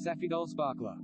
Safidol Sparkler.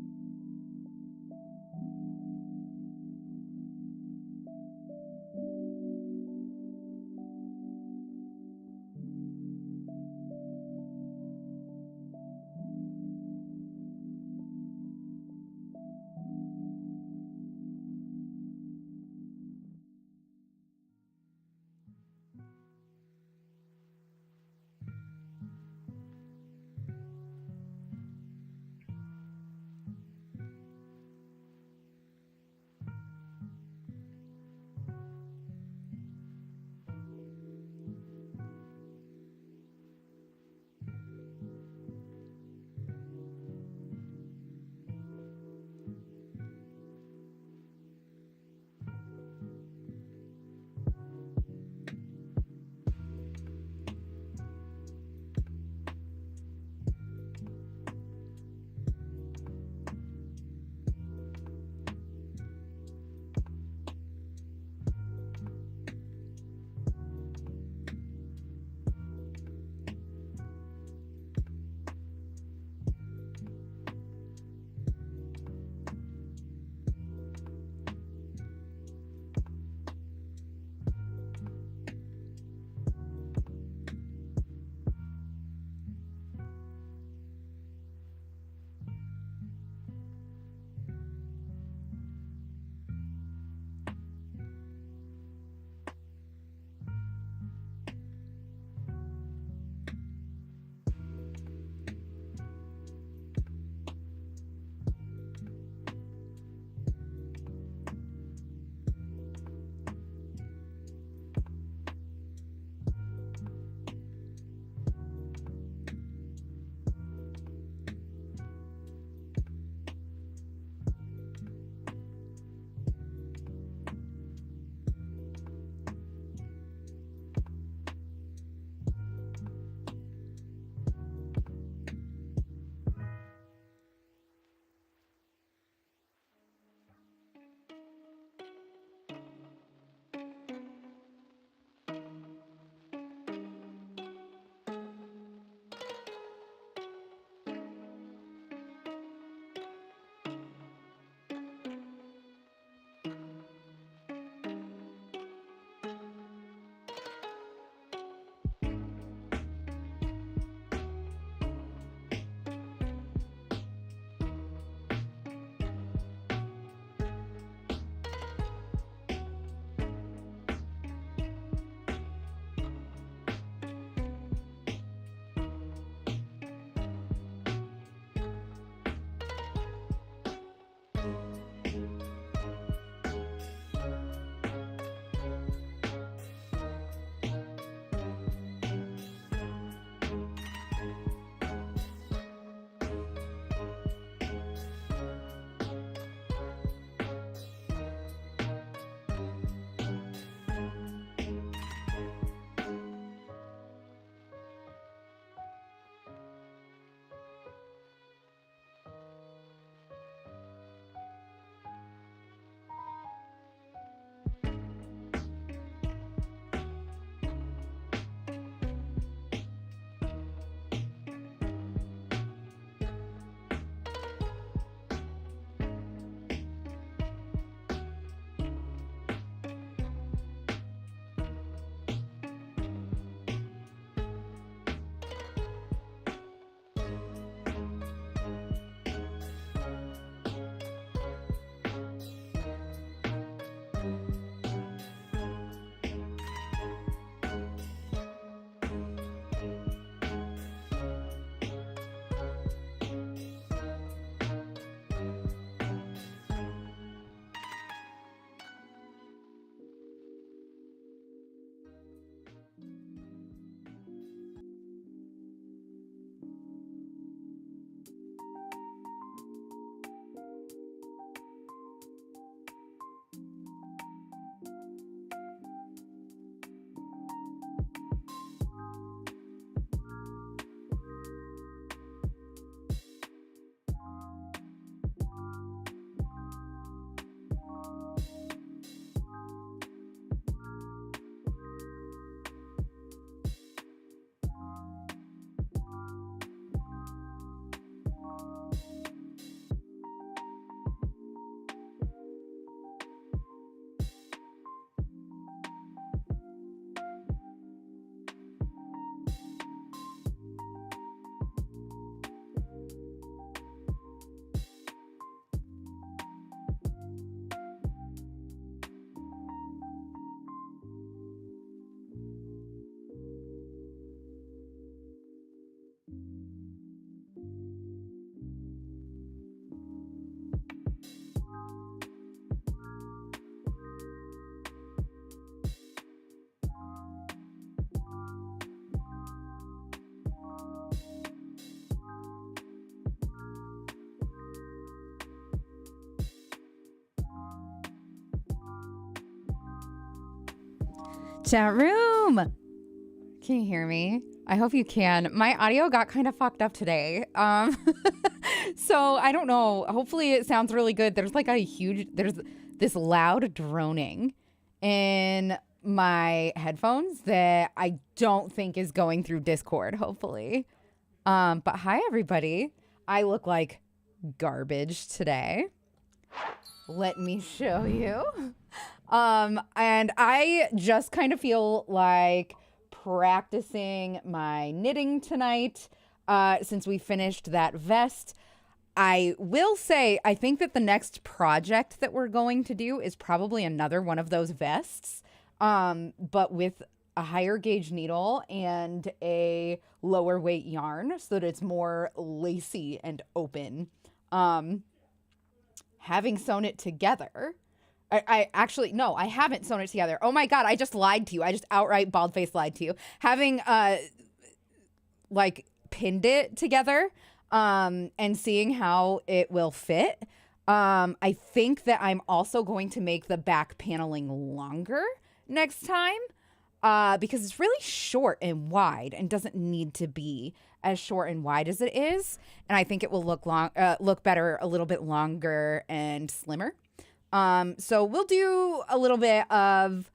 Chat room. Can you hear me? I hope you can. My audio got kind of fucked up today. So I don't know. Hopefully it sounds really good. There's this loud droning in my headphones that I don't think is going through Discord, hopefully. But hi everybody. I look like garbage today. Let me show you. And I just kind of feel like practicing my knitting tonight, since we finished that vest. I will say, I think that the next project that we're going to do is probably another one of those vests, but with a higher gauge needle and a lower weight yarn so that it's more lacy and open. Having sewn it together, I actually, no, I haven't sewn it together. Oh my God, I just lied to you. I just outright bald-faced lied to you. Having, like, pinned it together, and seeing how it will fit, I think that I'm also going to make the back paneling longer next time, because it's really short and wide and doesn't need to be as short and wide as it is. And I think it will look better a little bit longer and slimmer. So we'll do a little bit of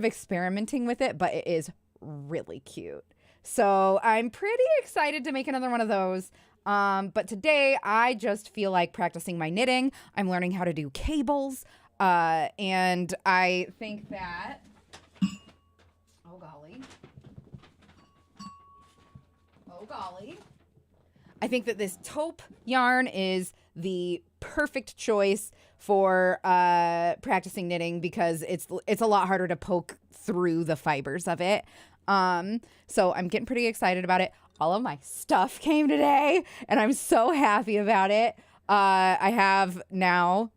experimenting with it, but it is really cute. So I'm pretty excited to make another one of those. But today I just feel like practicing my knitting. I'm learning how to do cables. And I think that, oh golly. I think that this taupe yarn is the perfect choice for practicing knitting because it's a lot harder to poke through the fibers of it. So I'm getting pretty excited about it. All of my stuff came today and I'm so happy about it. I have now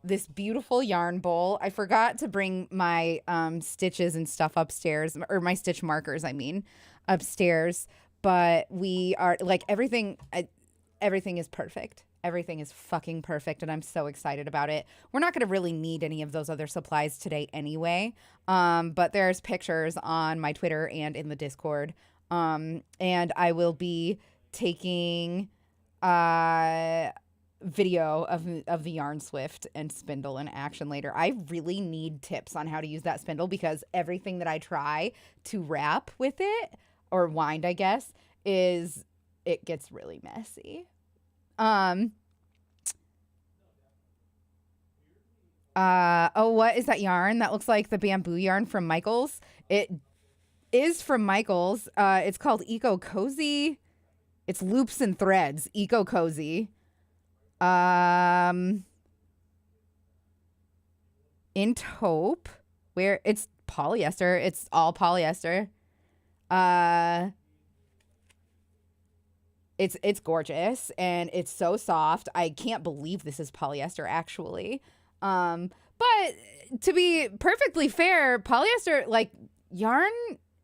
this beautiful yarn bowl. I forgot to bring my stitches and stuff upstairs, or my stitch markers, I mean, upstairs. But we are like everything is perfect. Everything is fucking perfect, and I'm so excited about it. We're not going to really need any of those other supplies today anyway, but there's pictures on my Twitter and in the Discord, and I will be taking video of the Yarn Swift and spindle in action later. I really need tips on how to use that spindle because everything that I try to wrap with it, or wind, I guess, it gets really messy. Oh, what is that yarn? That looks like the bamboo yarn from Michaels. It is from Michaels. It's called Eco Cozy. It's loops and threads. Eco Cozy. In taupe, where it's polyester. It's all polyester. It's gorgeous and it's so soft. I can't believe this is polyester actually. But to be perfectly fair, polyester, like, yarn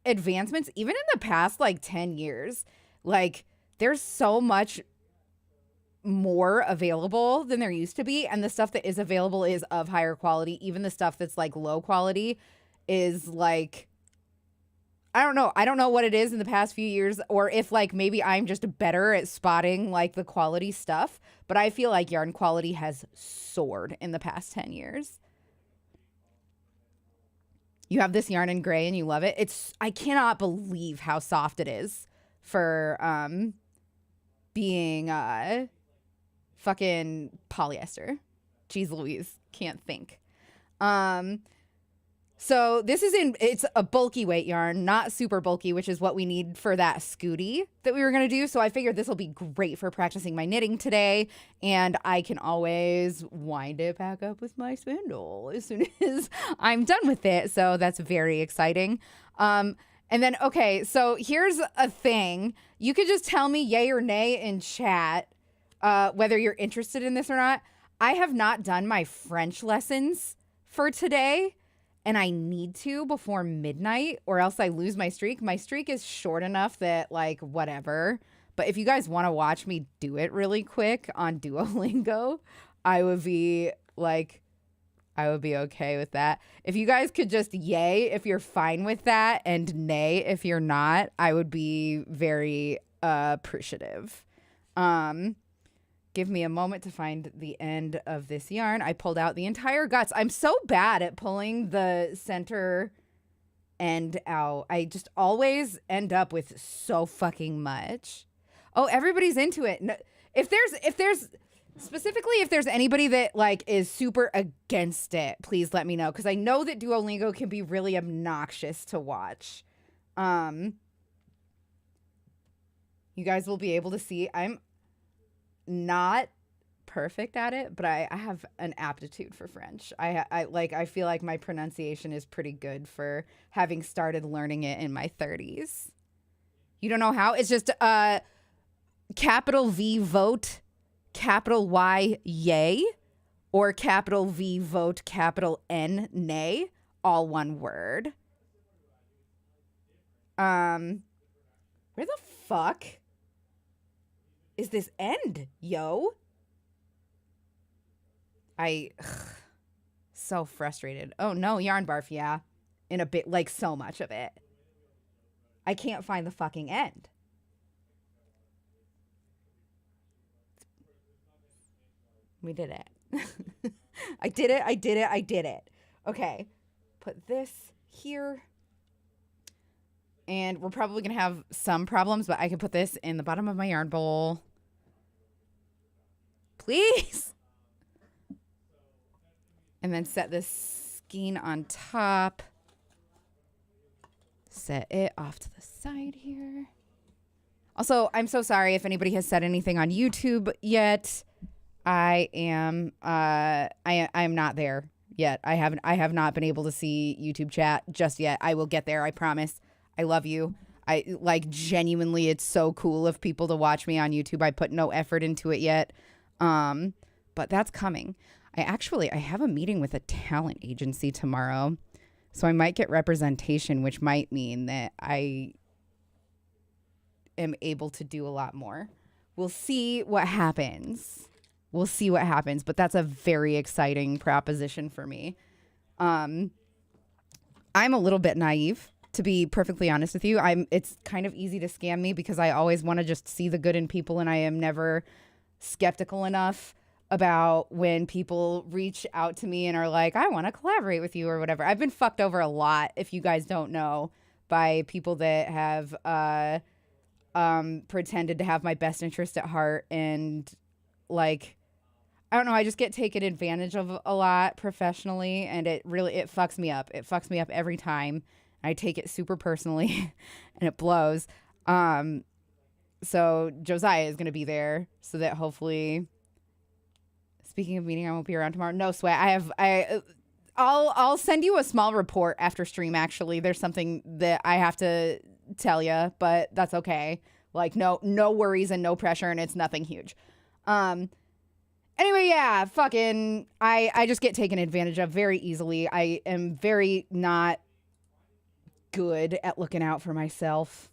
advancements, even in the past like 10 years, like, there's so much more available than there used to be, and the stuff that is available is of higher quality. Even the stuff that's like low quality is like, I don't know what it is in the past few years, or if like maybe I'm just better at spotting like the quality stuff, but I feel like yarn quality has soared in the past 10 years. You have this yarn in gray and you love it. I cannot believe how soft it is for being fucking polyester. Jeez Louise, can't think. So this it's a bulky weight yarn, not super bulky, which is what we need for that scooty that we were going to do. So I figured this will be great for practicing my knitting today. And I can always wind it back up with my spindle as soon as I'm done with it. So that's very exciting. And then, okay, so here's a thing. You could just tell me yay or nay in chat, whether you're interested in this or not. I have not done my French lessons for today. And I need to before midnight or else I lose my streak. My streak is short enough that, like, whatever. But if you guys want to watch me do it really quick on Duolingo, I would be, like, I would be okay with that. If you guys could just yay if you're fine with that and nay if you're not, I would be very appreciative. Give me a moment to find the end of this yarn. I pulled out the entire guts. I'm so bad at pulling the center end out. I just always end up with so fucking much. Oh, everybody's into it. No, if there's specifically if there's anybody that like is super against it, please let me know, because I know that Duolingo can be really obnoxious to watch. You guys will be able to see I'm not perfect at it, but I have an aptitude for French. I feel like my pronunciation is pretty good for having started learning it in my 30s. You don't know how? It's just capital V vote, capital Y yay, or capital V vote, capital N nay, all one word. Where the fuck is this end, yo? So frustrated. Oh no, yarn barf, yeah. In a bit, like so much of it. I can't find the fucking end. We did it. I did it. Okay. Put this here. And we're probably going to have some problems, but I can put this in the bottom of my yarn bowl. Please. And then set this skein on top. Set it off to the side here. Also, I'm so sorry if anybody has said anything on YouTube yet. I am not there yet. I have not been able to see YouTube chat just yet. I will get there, I promise. I love you. I like genuinely, it's so cool of people to watch me on YouTube. I put no effort into it yet. But that's coming. I have a meeting with a talent agency tomorrow. So I might get representation, which might mean that I am able to do a lot more. We'll see what happens. But that's a very exciting proposition for me. I'm a little bit naive, to be perfectly honest with you. It's kind of easy to scam me because I always want to just see the good in people, and I am never skeptical enough about when people reach out to me and are like, I want to collaborate with you or whatever. I've been fucked over a lot, if you guys don't know, by people that have pretended to have my best interest at heart, and like, I don't know, I just get taken advantage of a lot professionally, and it fucks me up. It fucks me up every time. I take it super personally and it blows. So Josiah is going to be there so that hopefully, speaking of meeting, I won't be around tomorrow. No sweat. I'll send you a small report after stream. Actually, there's something that I have to tell you, but that's okay. Like no worries and no pressure, and it's nothing huge. Anyway, yeah, fucking, I just get taken advantage of very easily. I am very not good at looking out for myself.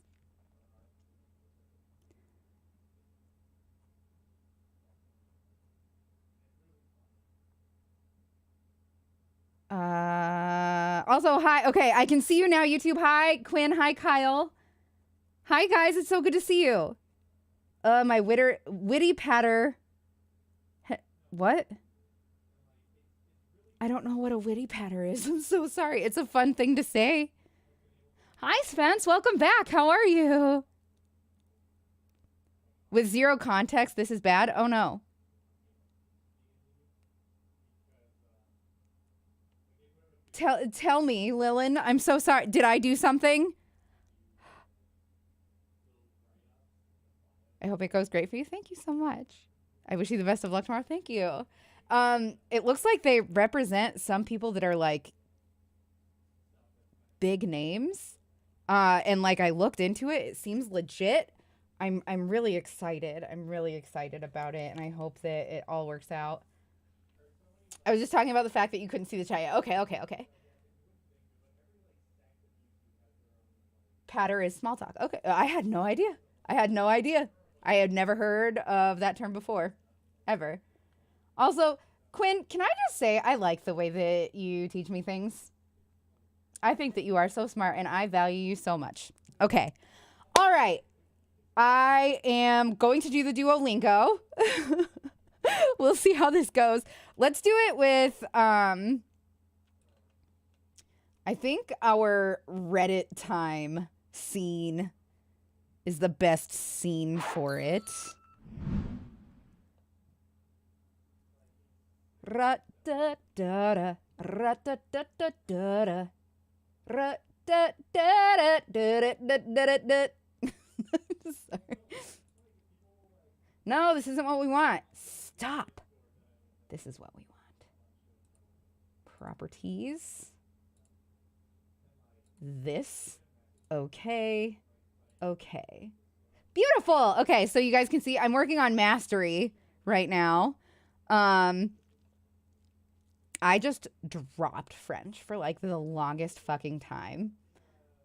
Also, hi. Okay, I can see you now, YouTube. Hi, Quinn. Hi, Kyle. Hi, guys. It's so good to see you. My witty patter. What? I don't know what a witty patter is. I'm so sorry. It's a fun thing to say. Hi, Spence. Welcome back. How are you? With zero context, this is bad? Oh, no. Tell me, Lillian. I'm so sorry. Did I do something? I hope it goes great for you. Thank you so much. I wish you the best of luck tomorrow. Thank you. It looks like they represent some people that are like big names. And like I looked into it, it seems legit. I'm really excited. I'm really excited about it, and I hope that it all works out. I was just talking about the fact that you couldn't see the chat yet. Okay. Patter is small talk. Okay, I had no idea. I had never heard of that term before, ever. Also, Quinn, can I just say I like the way that you teach me things? I think that you are so smart and I value you so much. Okay. All right. I am going to do the Duolingo. We'll see how this goes. Let's do it with, I think our Reddit time scene is the best scene for it. Ra-da-da-da, ra-da-da-da-da, ra-da-da-da-da-da-da-da. Sorry. No, this isn't what we want. Stop. This is what we want. Properties. This. Okay. Okay. Beautiful. Okay, so you guys can see I'm working on mastery right now. I just dropped French for like the longest fucking time.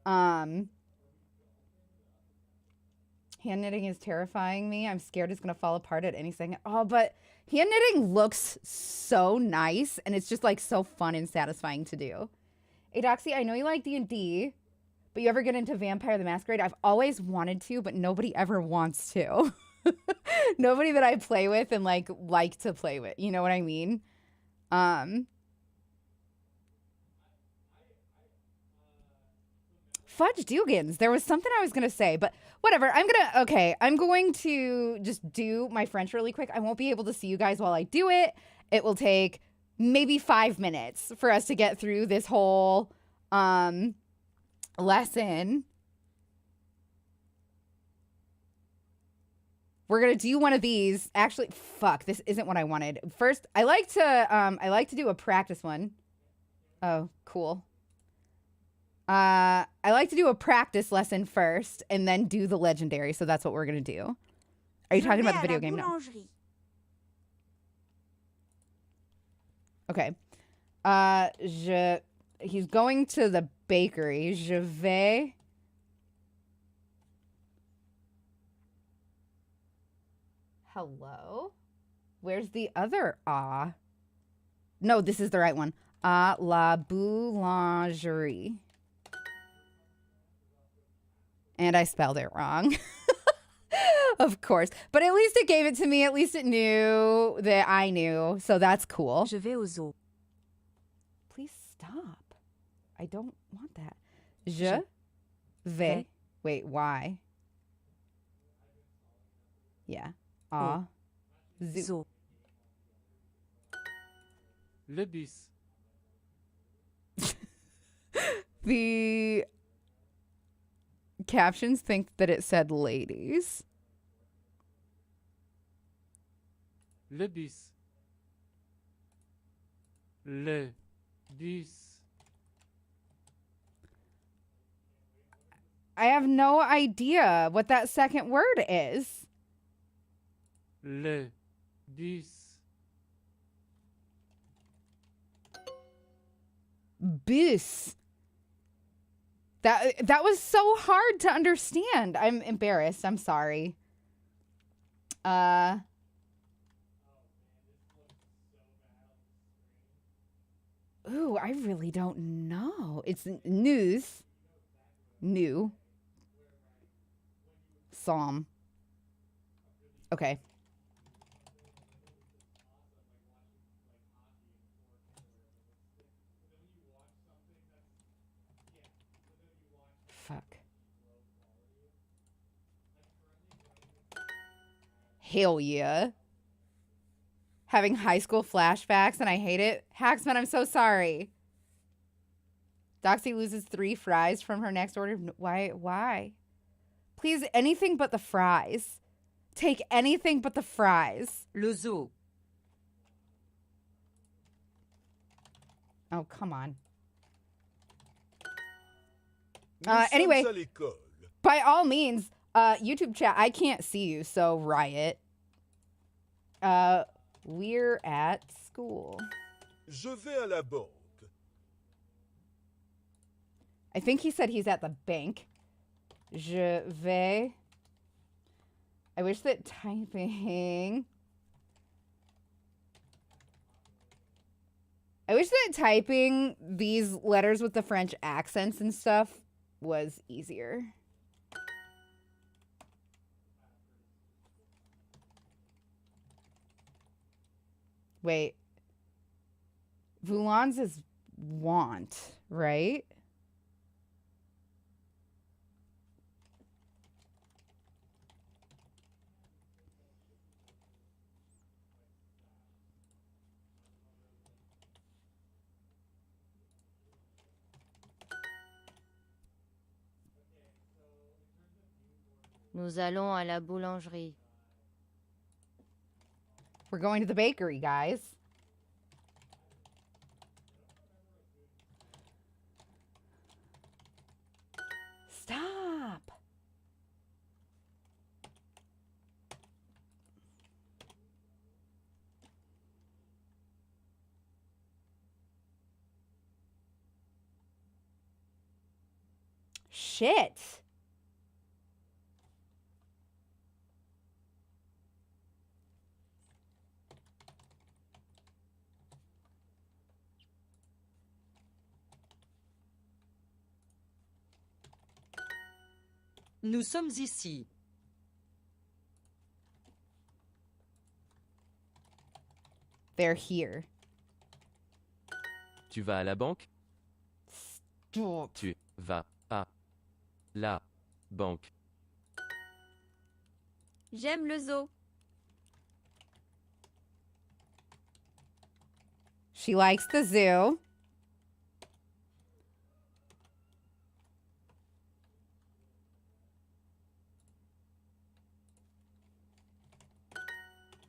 Hand knitting is terrifying me. I'm scared it's gonna fall apart at any second. Oh, but hand knitting looks so nice and it's just like so fun and satisfying to do. Hey Doxy, I know you like D&D, but you ever get into Vampire the Masquerade? I've always wanted to, but nobody ever wants to. Nobody that I play with and like to play with. You know what I mean? Fudge Dugans. There was something I was going to say, but whatever. I'm going to just do my French really quick. I won't be able to see you guys while I do it. It will take maybe 5 minutes for us to get through this whole lesson. We're going to do one of these. Actually, fuck, this isn't what I wanted. First, I like to do a practice one. Oh, cool. I like to do a practice lesson first and then do the legendary. So that's what we're going to do. Are you talking about the video game now? Okay. He's going to the bakery. Je vais. Hello? Where's the other ah? No, this is the right one. À la boulangerie. And I spelled it wrong. Of course. But at least it gave it to me. At least it knew that I knew. So that's cool. Je vais aux zoo. Please stop. I don't want that. Je vais. Wait, why? Yeah. Ah. Zoo. Le bus. The captions think that it said ladies. Le bus. Le bus. I have no idea what that second word is. Le bus. Bus. That was so hard to understand. I'm embarrassed. I'm sorry. Ooh, I really don't know. It's news. New. Psalm. Okay. Fuck. Hell yeah. Having high school flashbacks and I hate it. Hacksman, I'm so sorry. Doxy loses 3 fries from her next order. Why? Please, anything but the fries. Take anything but the fries. Le zoo. Oh, come on. Anyway, by all means, YouTube chat, I can't see you, so riot. We're at school. Je vais à la banque. I think he said he's at the bank. Je vais. I wish that typing I wish that typing these letters with the French accents and stuff was easier. Wait. Voulons is want, right? Nous allons à la boulangerie. We're going to the bakery, guys. Stop. Shit. Nous sommes ici. They're here. Tu vas à la banque? Stop. Tu vas à la banque. J'aime le zoo. She likes the zoo.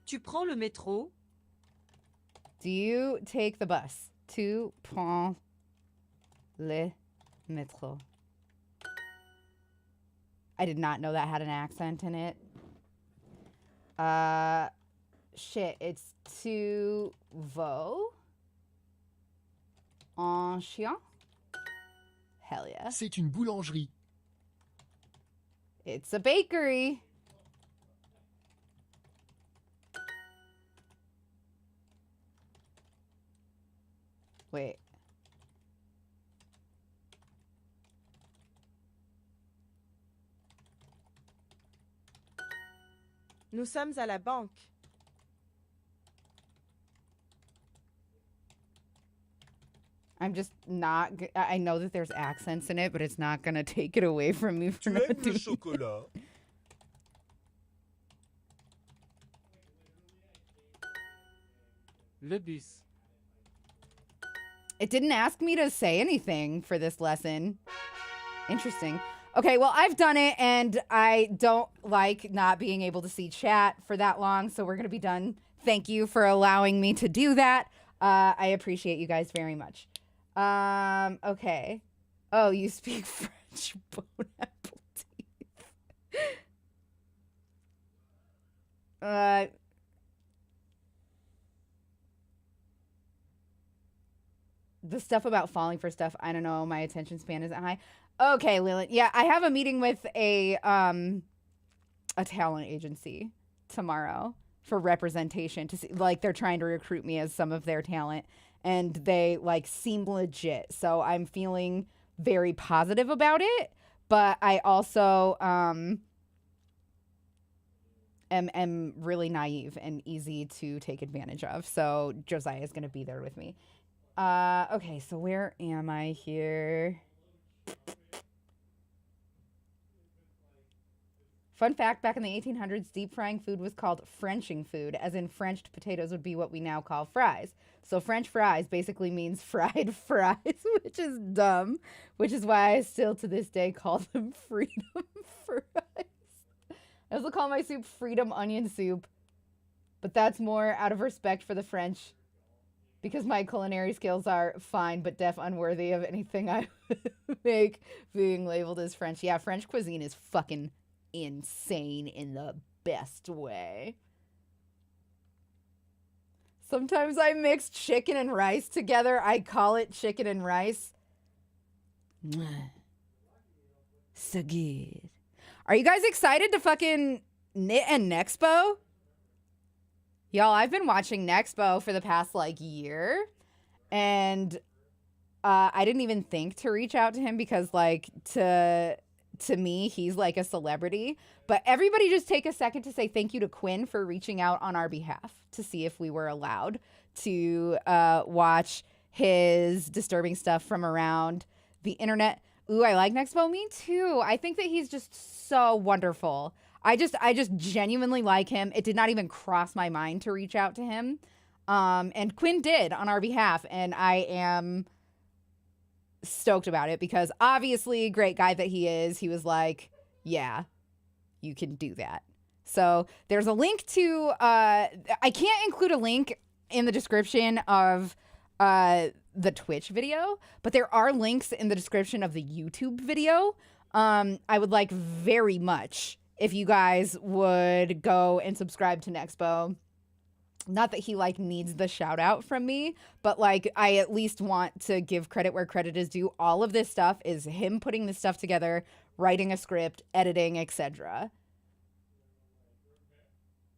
Tu prends le métro? Do you take the bus? Tu prends le métro. I did not know that had an accent in it. Shit, it's tu vas en chien? Hell yeah. C'est une boulangerie. It's a bakery. Wait. Nous sommes à la banque. I'm just not. I know that there's accents in it, but it's not gonna take it away from me. For Tu not aimes le doing- chocolat? Le bis. It didn't ask me to say anything for this lesson. Interesting. Okay, well, I've done it, and I don't like not being able to see chat for that long, so we're going to be done. Thank you for allowing me to do that. I appreciate you guys very much. Okay. Oh, you speak French. Bon appetit. The stuff about falling for stuff, I don't know. My attention span isn't high. Okay, Lilith. Yeah, I have a meeting with a talent agency tomorrow for representation to see, like, they're trying to recruit me as some of their talent, and they like seem legit. So I'm feeling very positive about it, but I also am really naive and easy to take advantage of. So Josiah is going to be there with me. Okay, so where am I here? Fun fact, back in the 1800s, deep frying food was called Frenching food, as in Frenched potatoes would be what we now call fries. So French fries basically means fried fries, which is dumb, which is why I still to this day call them freedom fries. I also call my soup freedom onion soup, but that's more out of respect for the French, because my culinary skills are fine but def unworthy of anything I would make being labeled as French. Yeah, French cuisine is fucking insane in the best way. Sometimes I mix chicken and rice together. I call it chicken and rice. So good. Are you guys excited to fucking knit and Nexpo? Y'all, I've been watching Nexpo for the past, like, year. And I didn't even think to reach out to him because, like, to me, he's like a celebrity. But everybody just take a second to say thank you to Quinn for reaching out on our behalf to see if we were allowed to watch his disturbing stuff from around the internet. Ooh, I like Nexpo. Me too. I think that he's just so wonderful. I just genuinely like him. It did not even cross my mind to reach out to him. And Quinn did on our behalf. And I am stoked about it because obviously, great guy that he is, he was like, yeah, you can do that. So there's a link to, I can't include a link in the description of the Twitch video, but there are links in the description of the YouTube video. I would like very much if you guys would go and subscribe to Nexpo. Not that he like needs the shout out from me, but like I at least want to give credit where credit is due. All of this stuff is him putting this stuff together, writing a script, editing, etc.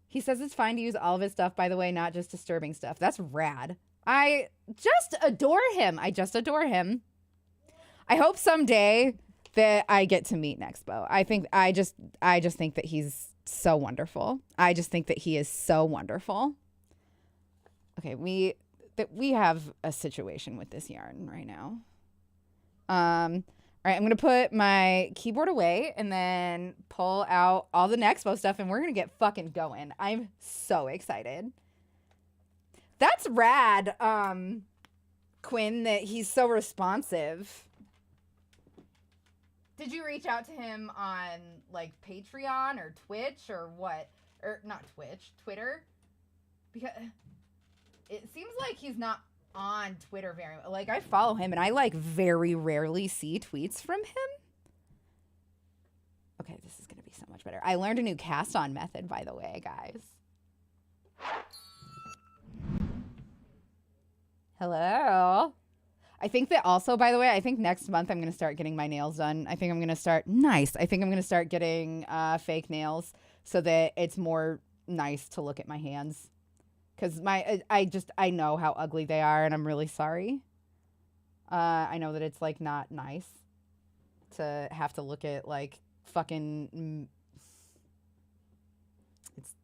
He says it's fine to use all of his stuff, by the way, not just disturbing stuff. That's rad. I just adore him. I just adore him. I hope someday that I get to meet Nexpo. I just think that he's so wonderful. I just think that he is so wonderful. Okay, we have a situation with this yarn right now. All right, I'm going to put my keyboard away and then pull out all the Nexpo stuff, and we're going to get fucking going. I'm so excited. That's rad, Quinn, that he's so responsive. Did you reach out to him on, like, Patreon or Twitch or what? Or, not Twitch, Twitter? Because it seems like he's not on Twitter very much. Like, I follow him, and I, like, very rarely see tweets from him. Okay, this is going to be so much better. I learned a new cast-on method, by the way, guys. Hello. I think that also, by the way, I think next month I'm going to start getting my nails done. I think I'm going to start, nice. I think I'm going to start getting fake nails so that it's more nice to look at my hands. Because I know how ugly they are, and I'm really sorry. I know that it's, like, not nice to have to look at, like, fucking, it's,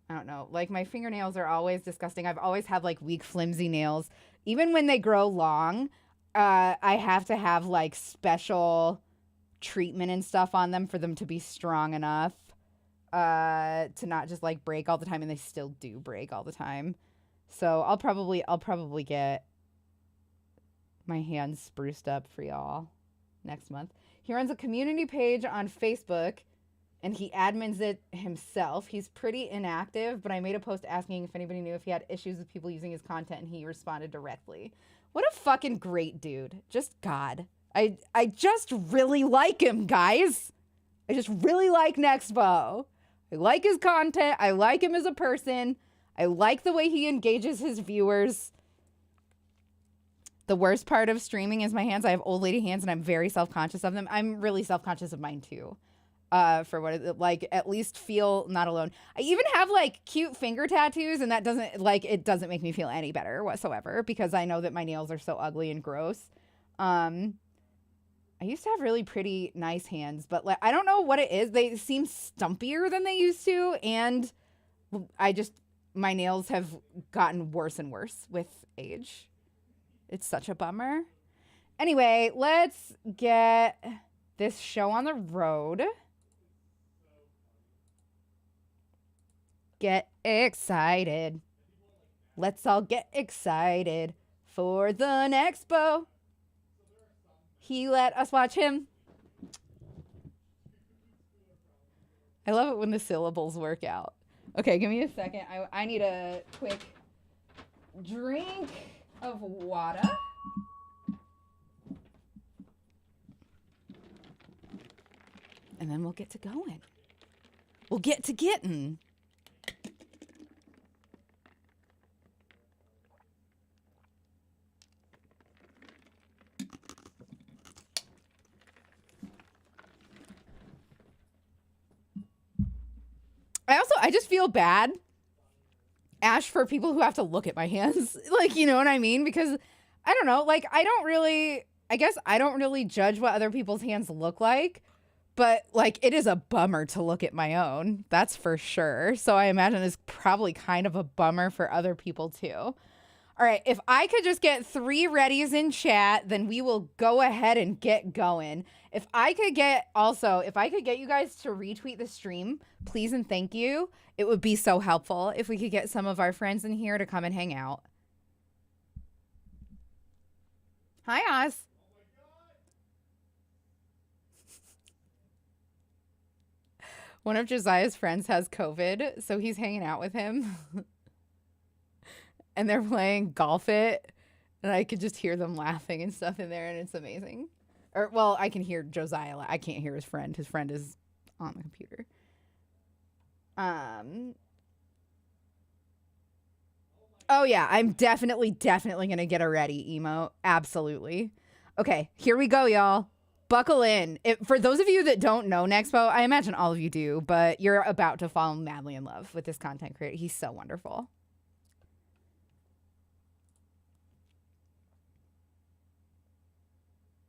I don't know. Like, my fingernails are always disgusting. I've always had, like, weak, flimsy nails. Even when they grow long, I have to have, like, special treatment and stuff on them for them to be strong enough. To not just like break all the time, and they still do break all the time. So I'll probably get my hands spruced up for y'all next month. He runs a community page on Facebook, and he admins it himself. He's pretty inactive, but I made a post asking if anybody knew if he had issues with people using his content, and he responded directly. What a fucking great dude. Just God. I just really like him, guys. I just really like Nexpo. I like his content. I like him as a person. I like the way he engages his viewers. The worst part of streaming is my hands. I have old lady hands, and I'm very self-conscious of them. I'm really self-conscious of mine, too. For what it, like, at least feel not alone. I even have, like, cute finger tattoos, and that doesn't, like, it doesn't make me feel any better whatsoever because I know that my nails are so ugly and gross. I used to have really pretty, nice hands, but like, I don't know what it is. They seem stumpier than they used to, and my nails have gotten worse and worse with age. It's such a bummer. Anyway, let's get this show on the road. Get excited. Let's all get excited for the Nexpo. He let us watch him. I love it when the syllables work out. Okay, give me a second. I need a quick drink of water. And then we'll get to going. We'll get to getting. I just feel bad Ash for people who have to look at my hands. Like, you know what I mean? Because I don't know, like I guess I don't really judge what other people's hands look like, but like it is a bummer to look at my own. That's for sure. So I imagine it's probably kind of a bummer for other people too. All right, if I could just get 3 readies in chat, then we will go ahead and get going. If I could get you guys to retweet the stream, please and thank you. It would be so helpful if we could get some of our friends in here to come and hang out. Hi, Oz. One of Josiah's friends has COVID, so he's hanging out with him. And they're playing Golf It, and I could just hear them laughing and stuff in there, and it's amazing. Or, well, I can hear Josiah. I can't hear his friend. His friend is on the computer. Oh, yeah, I'm definitely going to get a ready emote. Absolutely. Okay, here we go, y'all. Buckle in. For those of you that don't know Nexpo, I imagine all of you do, but you're about to fall madly in love with this content creator. He's so wonderful.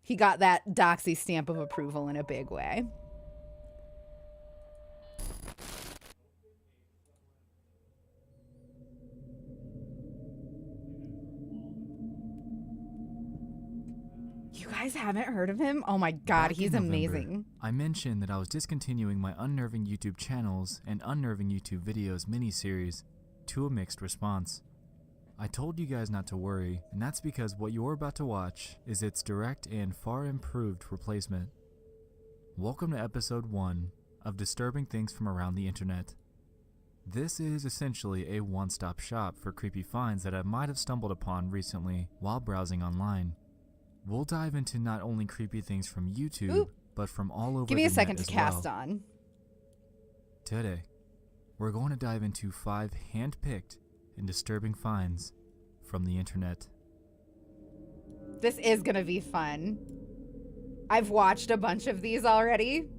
He got that doxy stamp of approval in a big way. You guys haven't heard of him? Oh my god, Back he's in November, amazing. I mentioned that I was discontinuing my Unnerving YouTube channels and Unnerving YouTube videos miniseries to a mixed response. I told you guys not to worry, and that's because what you're about to watch is its direct and far improved replacement. Welcome to episode 1 of Disturbing Things from Around the Internet. This is essentially a one-stop shop for creepy finds that I might have stumbled upon recently while browsing online. We'll dive into not only creepy things from YouTube, Ooh. but from all over Give me a the second net to as cast well. on. Today, we're going to dive into 5 hand-picked and disturbing finds from the internet. This is gonna be fun. I've watched a bunch of these already.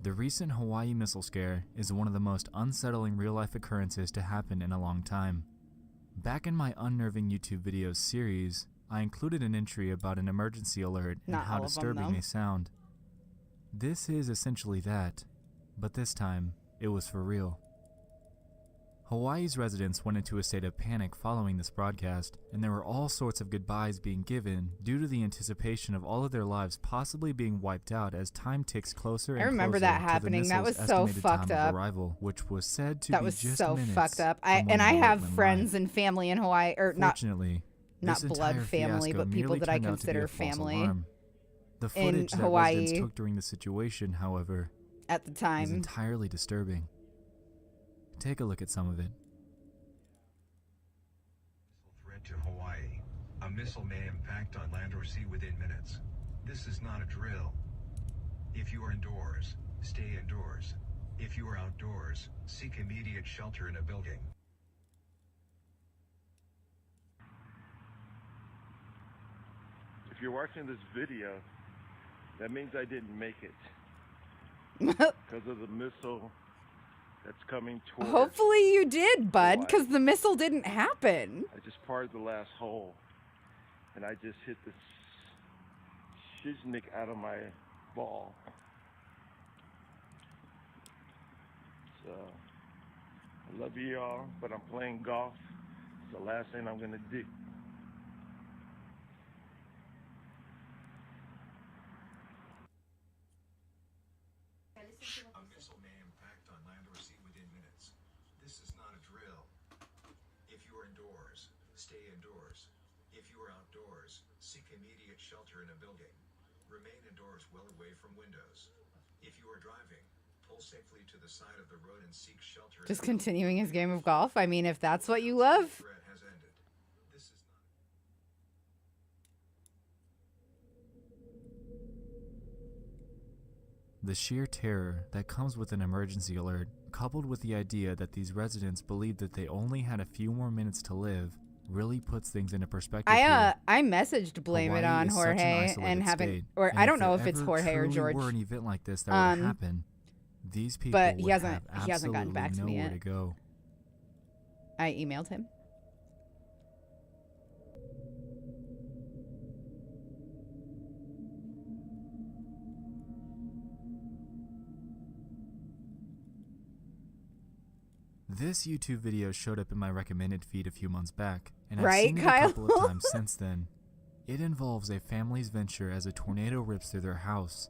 The recent Hawaii missile scare is one of the most unsettling real-life occurrences to happen in a long time. Back in my Unnerving YouTube videos series, I included an entry about an emergency alert and Not how all of them, disturbing though. they sound. This is essentially that, but this time, it was for real. Hawaii's residents went into a state of panic following this broadcast, and there were all sorts of goodbyes being given due to the anticipation of all of their lives possibly being wiped out as time ticks closer and I remember closer that to the happening. That missile's was so estimated fucked time up. of arrival, which was said to That be was just so minutes fucked up. from when And I the alert have went friends live. and family in Hawaii, or not Fortunately, not this blood entire family, fiasco but people merely that I turned out to be consider a false family alarm. The in footage that Hawaii residents took during the situation, however, at the is time. entirely disturbing. Take a look at some of it. Threat to Hawaii. A missile may impact on land or sea within minutes. This is not a drill. If you are indoors, stay indoors. If you are outdoors, seek immediate shelter in a building. If you're watching this video, that means I didn't make it because of the missile that's coming towards. Hopefully you did, bud, Hawaii. because the missile didn't happen. I just parred the last hole, and I just hit the shiznik out of my ball. So, I love you all, but I'm playing golf. It's the last thing I'm gonna do. A missile may impact on land or sea within minutes. This is not a drill. If you are indoors, stay indoors. If you are outdoors, seek immediate shelter in a building. Remain indoors well away from windows. If you are driving, pull safely to the side of the road and seek shelter. Just continuing his game of golf. I mean, if that's what you love. Threat has ended. This is not. The sheer terror that comes with an emergency alert, coupled with the idea that these residents believed that they only had a few more minutes to live, really puts things into perspective here. I messaged blame it Hawaii on is such an Jorge isolated and haven't, state, or and I don't know there if it's ever Jorge or truly George. were an event like this that would happen, These people But he would hasn't- have he hasn't gotten absolutely back to me nowhere yet. to go. I emailed him. This YouTube video showed up in my recommended feed a few months back, and I've Right, seen it Kyle? a couple of times since then. It involves a family's venture as a tornado rips through their house.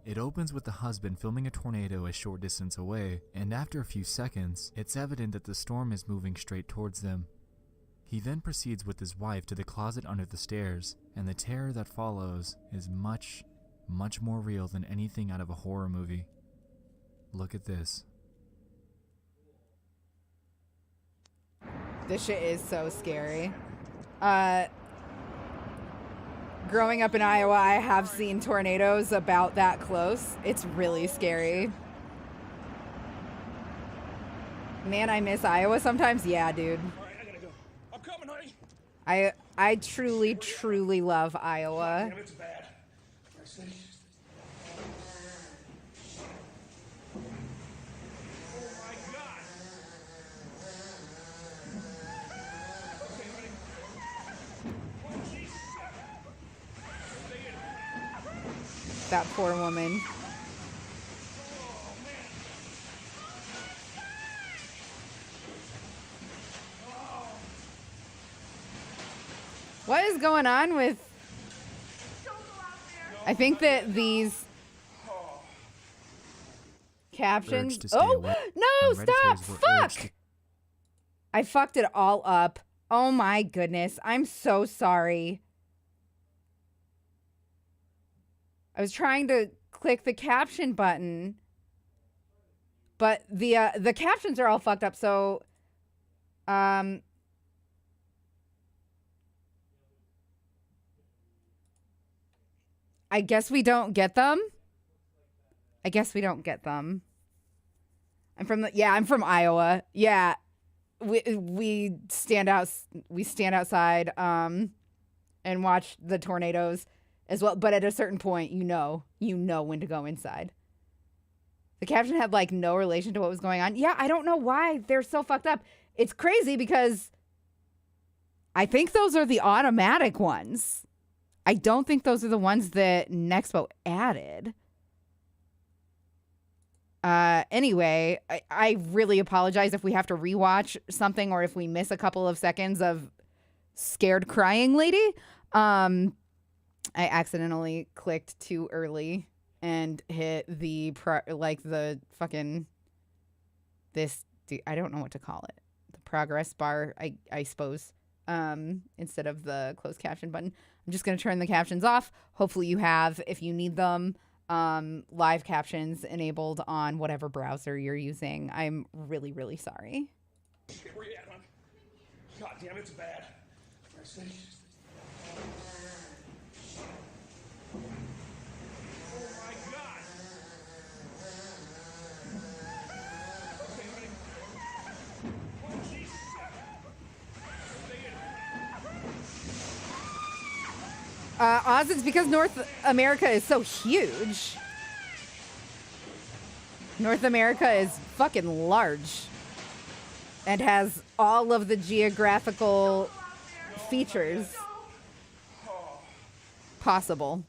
It opens with the husband filming a tornado a short distance away, and after a few seconds, it's evident that the storm is moving straight towards them. He then proceeds with his wife to the closet under the stairs, and the terror that follows is much, much more real than anything out of a horror movie. Look at this. This shit is so scary. Growing up in Iowa, I have seen tornadoes about that close. It's really scary. Man, I miss Iowa sometimes. Yeah, dude. Alright, I gotta go. I'm coming, honey. I truly, truly love Iowa. Damn, it's bad. Mercy. Oh my god. Okay, honey. Oh, Jesus. Stay in. That poor woman. What is going on with... I think that these captions... Urge to stay Oh, away, no, and stop! Redditors were urged Fuck! to- I fucked it all up. Oh my goodness. I'm so sorry. I was trying to click the caption button, but the captions are all fucked up, so I guess we don't get them. I guess we don't get them. I'm from Iowa. Yeah. We stand outside and watch the tornadoes as well, but at a certain point you know when to go inside. The caption had like no relation to what was going on. Yeah, I don't know why they're so fucked up. It's crazy because I think those are the automatic ones. I don't think those are the ones that Nexpo added. Anyway, I really apologize if we have to rewatch something or if we miss a couple of seconds of scared crying lady. I accidentally clicked too early and hit the I don't know what to call it. The progress bar, I suppose, instead of the closed caption button. I'm just going to turn the captions off. Hopefully you have, if you need them, live captions enabled on whatever browser you're using. I'm really, really sorry. Okay, where you at, hon? God damn, it's bad. Mercy. Oh my god. Okay, honey. Oh, Jesus. Stay in. Oz, it's because North America is so huge. North America is fucking large and has all of the geographical features possible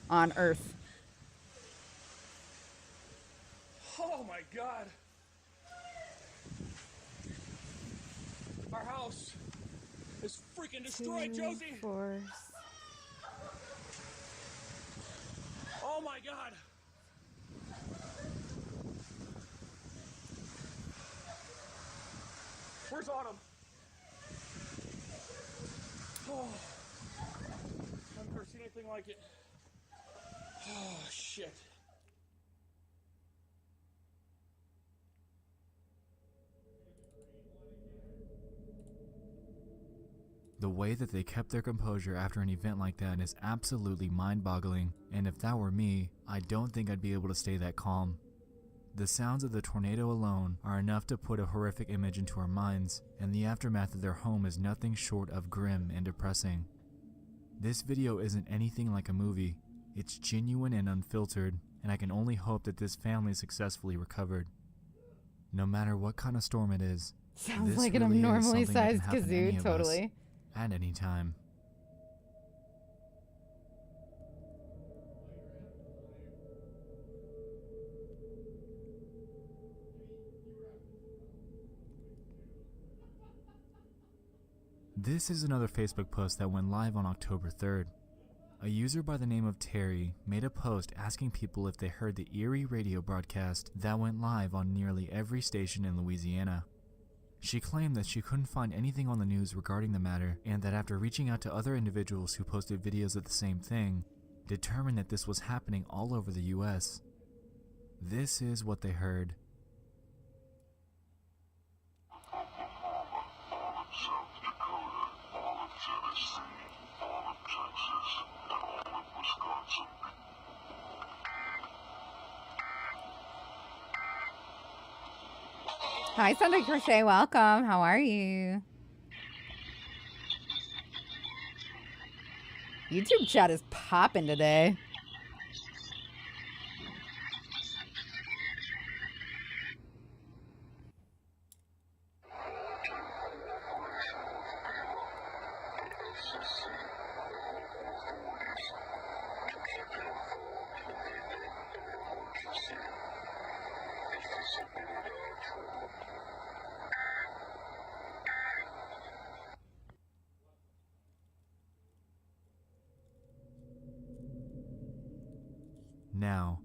on Earth. Oh my god. Our house is freaking destroyed, Josie. Oh my god. Where's Autumn? Oh, I've never seen anything like it. Oh, shit. The way that they kept their composure after an event like that is absolutely mind-boggling, and if that were me, I don't think I'd be able to stay that calm. The sounds of the tornado alone are enough to put a horrific image into our minds, and the aftermath of their home is nothing short of grim and depressing. This video isn't anything like a movie. It's genuine and unfiltered, and I can only hope that this family successfully recovered. No matter what kind of storm it is, Sounds this like an really is abnormally something that can sized happen to any kazoo, of us totally. at any time. This is another Facebook post that went live on October 3rd. A user by the name of Terry made a post asking people if they heard the eerie radio broadcast that went live on nearly every station in Louisiana. She claimed that she couldn't find anything on the news regarding the matter, and that after reaching out to other individuals who posted videos of the same thing, determined that this was happening all over the US. This is what they heard. Hi, Sunday Crochet. Welcome. How are you? YouTube chat is popping today. Now,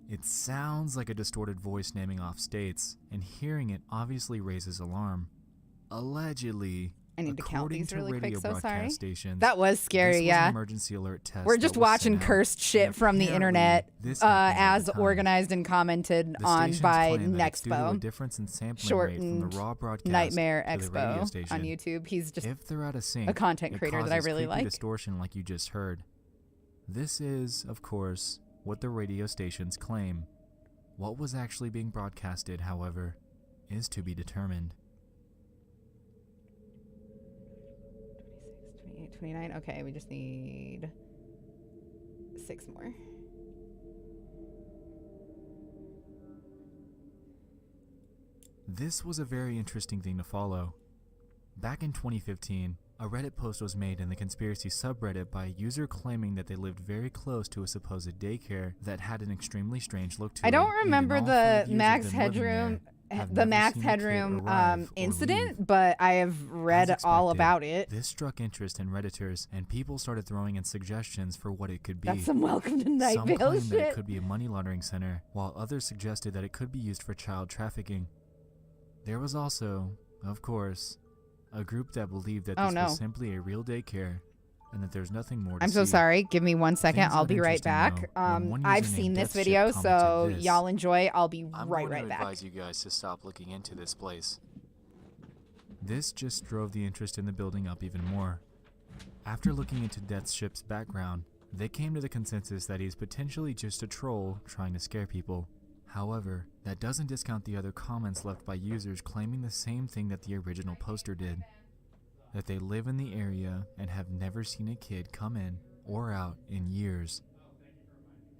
it sounds like a distorted voice naming off states, and hearing it obviously raises alarm. Allegedly, I need to count according these to really quick, radio so sorry. broadcast stations, That was scary, this was yeah. an emergency alert test We're that just was watching sent out, cursed shit and from the apparently internet, this happened at as the time. organized and commented The on stations by claim that it's due to a Nexpo. difference in sampling rate from the Shortened raw broadcast Knightmare to the radio Expo station. on YouTube. He's just If they're out of sync, a content it creator that I causes really creepy like. distortion like you just heard. This is, of course, what the radio stations claim. What was actually being broadcasted, however, is to be determined. 26, 28, 29. Okay, we just need 6 more. This was a very interesting thing to follow. Back in 2015, a Reddit post was made in the conspiracy subreddit by a user claiming that they lived very close to a supposed daycare that had an extremely strange look to it. I don't and in remember all the 5 years of Max them living there, Headroom, have the never Max seen a kid Headroom arrive or incident, leave. but I have read As all expected, about it. This struck interest in Redditors, and people started throwing in suggestions for what it could be. That's some welcome to Night Some Vale claimed that it shit. could be a money laundering center, while others suggested that it could be used for child trafficking. There was also, of course, a group that believed that Oh, this no. was simply a real daycare, and that there's nothing more to I'm so see. sorry. Give me 1 second. Things I'll got be right interesting, back. though, when one I've user seen named this Deathship video, so commented this. y'all enjoy. I'll be I'm right going to back. advise you guys to stop looking into this place. This just drove the interest in the building up even more. After looking into Deathship's background, they came to the consensus that he's potentially just a troll trying to scare people. However, that doesn't discount the other comments left by users claiming the same thing that the original poster did. That they live in the area and have never seen a kid come in or out in years.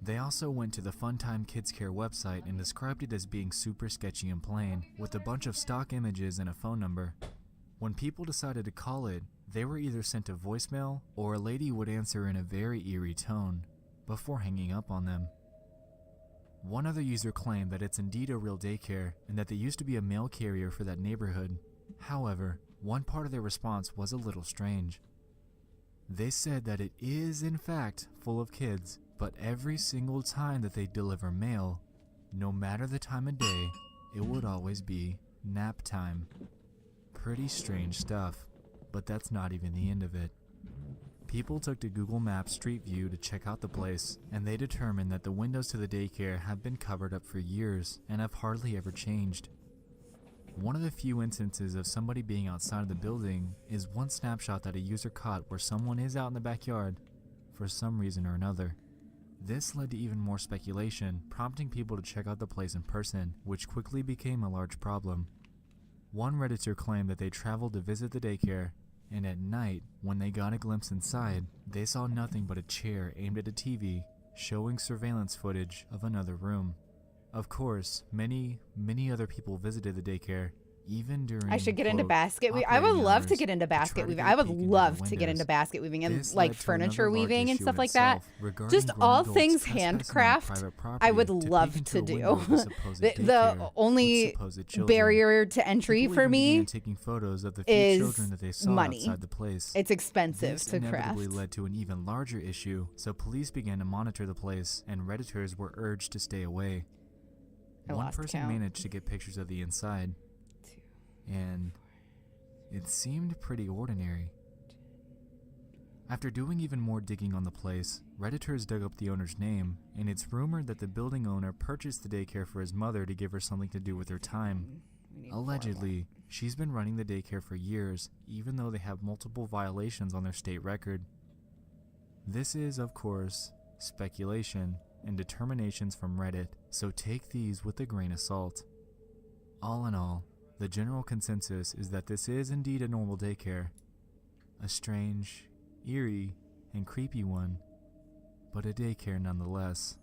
They also went to the Funtime Kids Care website and described it as being super sketchy and plain, with a bunch of stock images and a phone number. When people decided to call it, they were either sent a voicemail or a lady would answer in a very eerie tone before hanging up on them. One other user claimed that it's indeed a real daycare and that they used to be a mail carrier for that neighborhood. However, one part of their response was a little strange. They said that it is in fact full of kids, but every single time that they deliver mail, no matter the time of day, it would always be nap time. Pretty strange stuff, but that's not even the end of it. People took to Google Maps Street View to check out the place, and they determined that the windows to the daycare have been covered up for years and have hardly ever changed. One of the few instances of somebody being outside of the building is one snapshot that a user caught where someone is out in the backyard for some reason or another. This led to even more speculation, prompting people to check out the place in person, which quickly became a large problem. One Redditor claimed that they traveled to visit the daycare, and at night, when they got a glimpse inside, they saw nothing but a chair aimed at a TV showing surveillance footage of another room. Of course, many other people visited the daycare, even during, I should get into quote, basket weaving. I would operating love to hours get into try basket to weaving. get I a would peek into love their to get into windows. basket weaving and This like led to furniture another large weaving and issue stuff in like that. itself regarding Just grown all adults things trespassing on handcraft, private I property would to peek love into to a do. window of the supposed The daycare with only supposed children. barrier to entry People for even me began taking photos of the few is children that they saw money. outside the place. It's expensive This to craft. inevitably led to an even larger issue, so police began to monitor the place, and Redditors were urged to stay away. I One lost person count. managed to get pictures of the inside, and it seemed pretty ordinary. After doing even more digging on the place, Redditors dug up the owner's name, and it's rumored that the building owner purchased the daycare for his mother to give her something to do with her time. Allegedly, she's been running the daycare for years, even though they have multiple violations on their state record. This is, of course, speculation and determinations from Reddit, so take these with a grain of salt. All in all, the general consensus is that this is indeed a normal daycare. A strange, eerie, and creepy one, but a daycare nonetheless.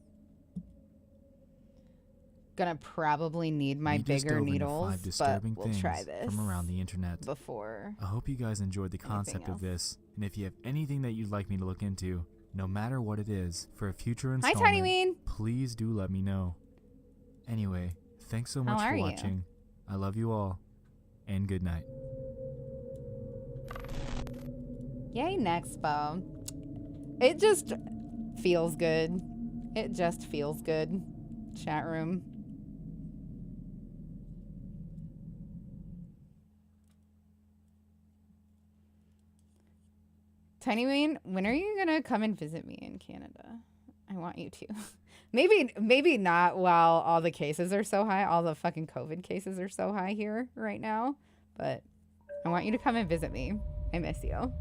Gonna probably need my We just bigger dove into needles, 5 but disturbing we'll things try this from around the internet. before. I hope you guys enjoyed the concept of else. this, and if you have anything that you'd like me to look into, no matter what it is, for a future Hi, installment, Tiny Ween. please do let me know. Anyway, thanks so much How for are you? watching. I love you all, and good night. Yay, Nexpo. It just feels good. It just feels good. Chat room. Tiny Wayne, when are you gonna come and visit me in Canada? I want you to. Maybe not while all the cases are so high. All the fucking COVID cases are so high here right now. But I want you to come and visit me. I miss you.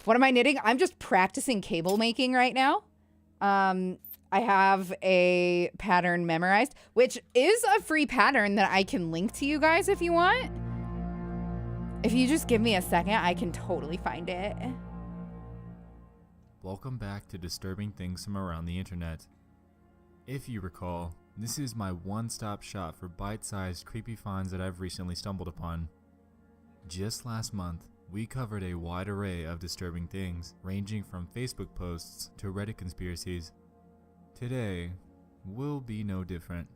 What am I knitting? I'm just practicing cable making right now. I have a pattern memorized, which is a free pattern that I can link to you guys if you want. If you just give me a second, I can totally find it. Welcome back to Disturbing Things from Around the Internet. If you recall, this is my one-stop shop for bite-sized creepy finds that I've recently stumbled upon. Just last month, we covered a wide array of disturbing things, ranging from Facebook posts to Reddit conspiracies. Today will be no different.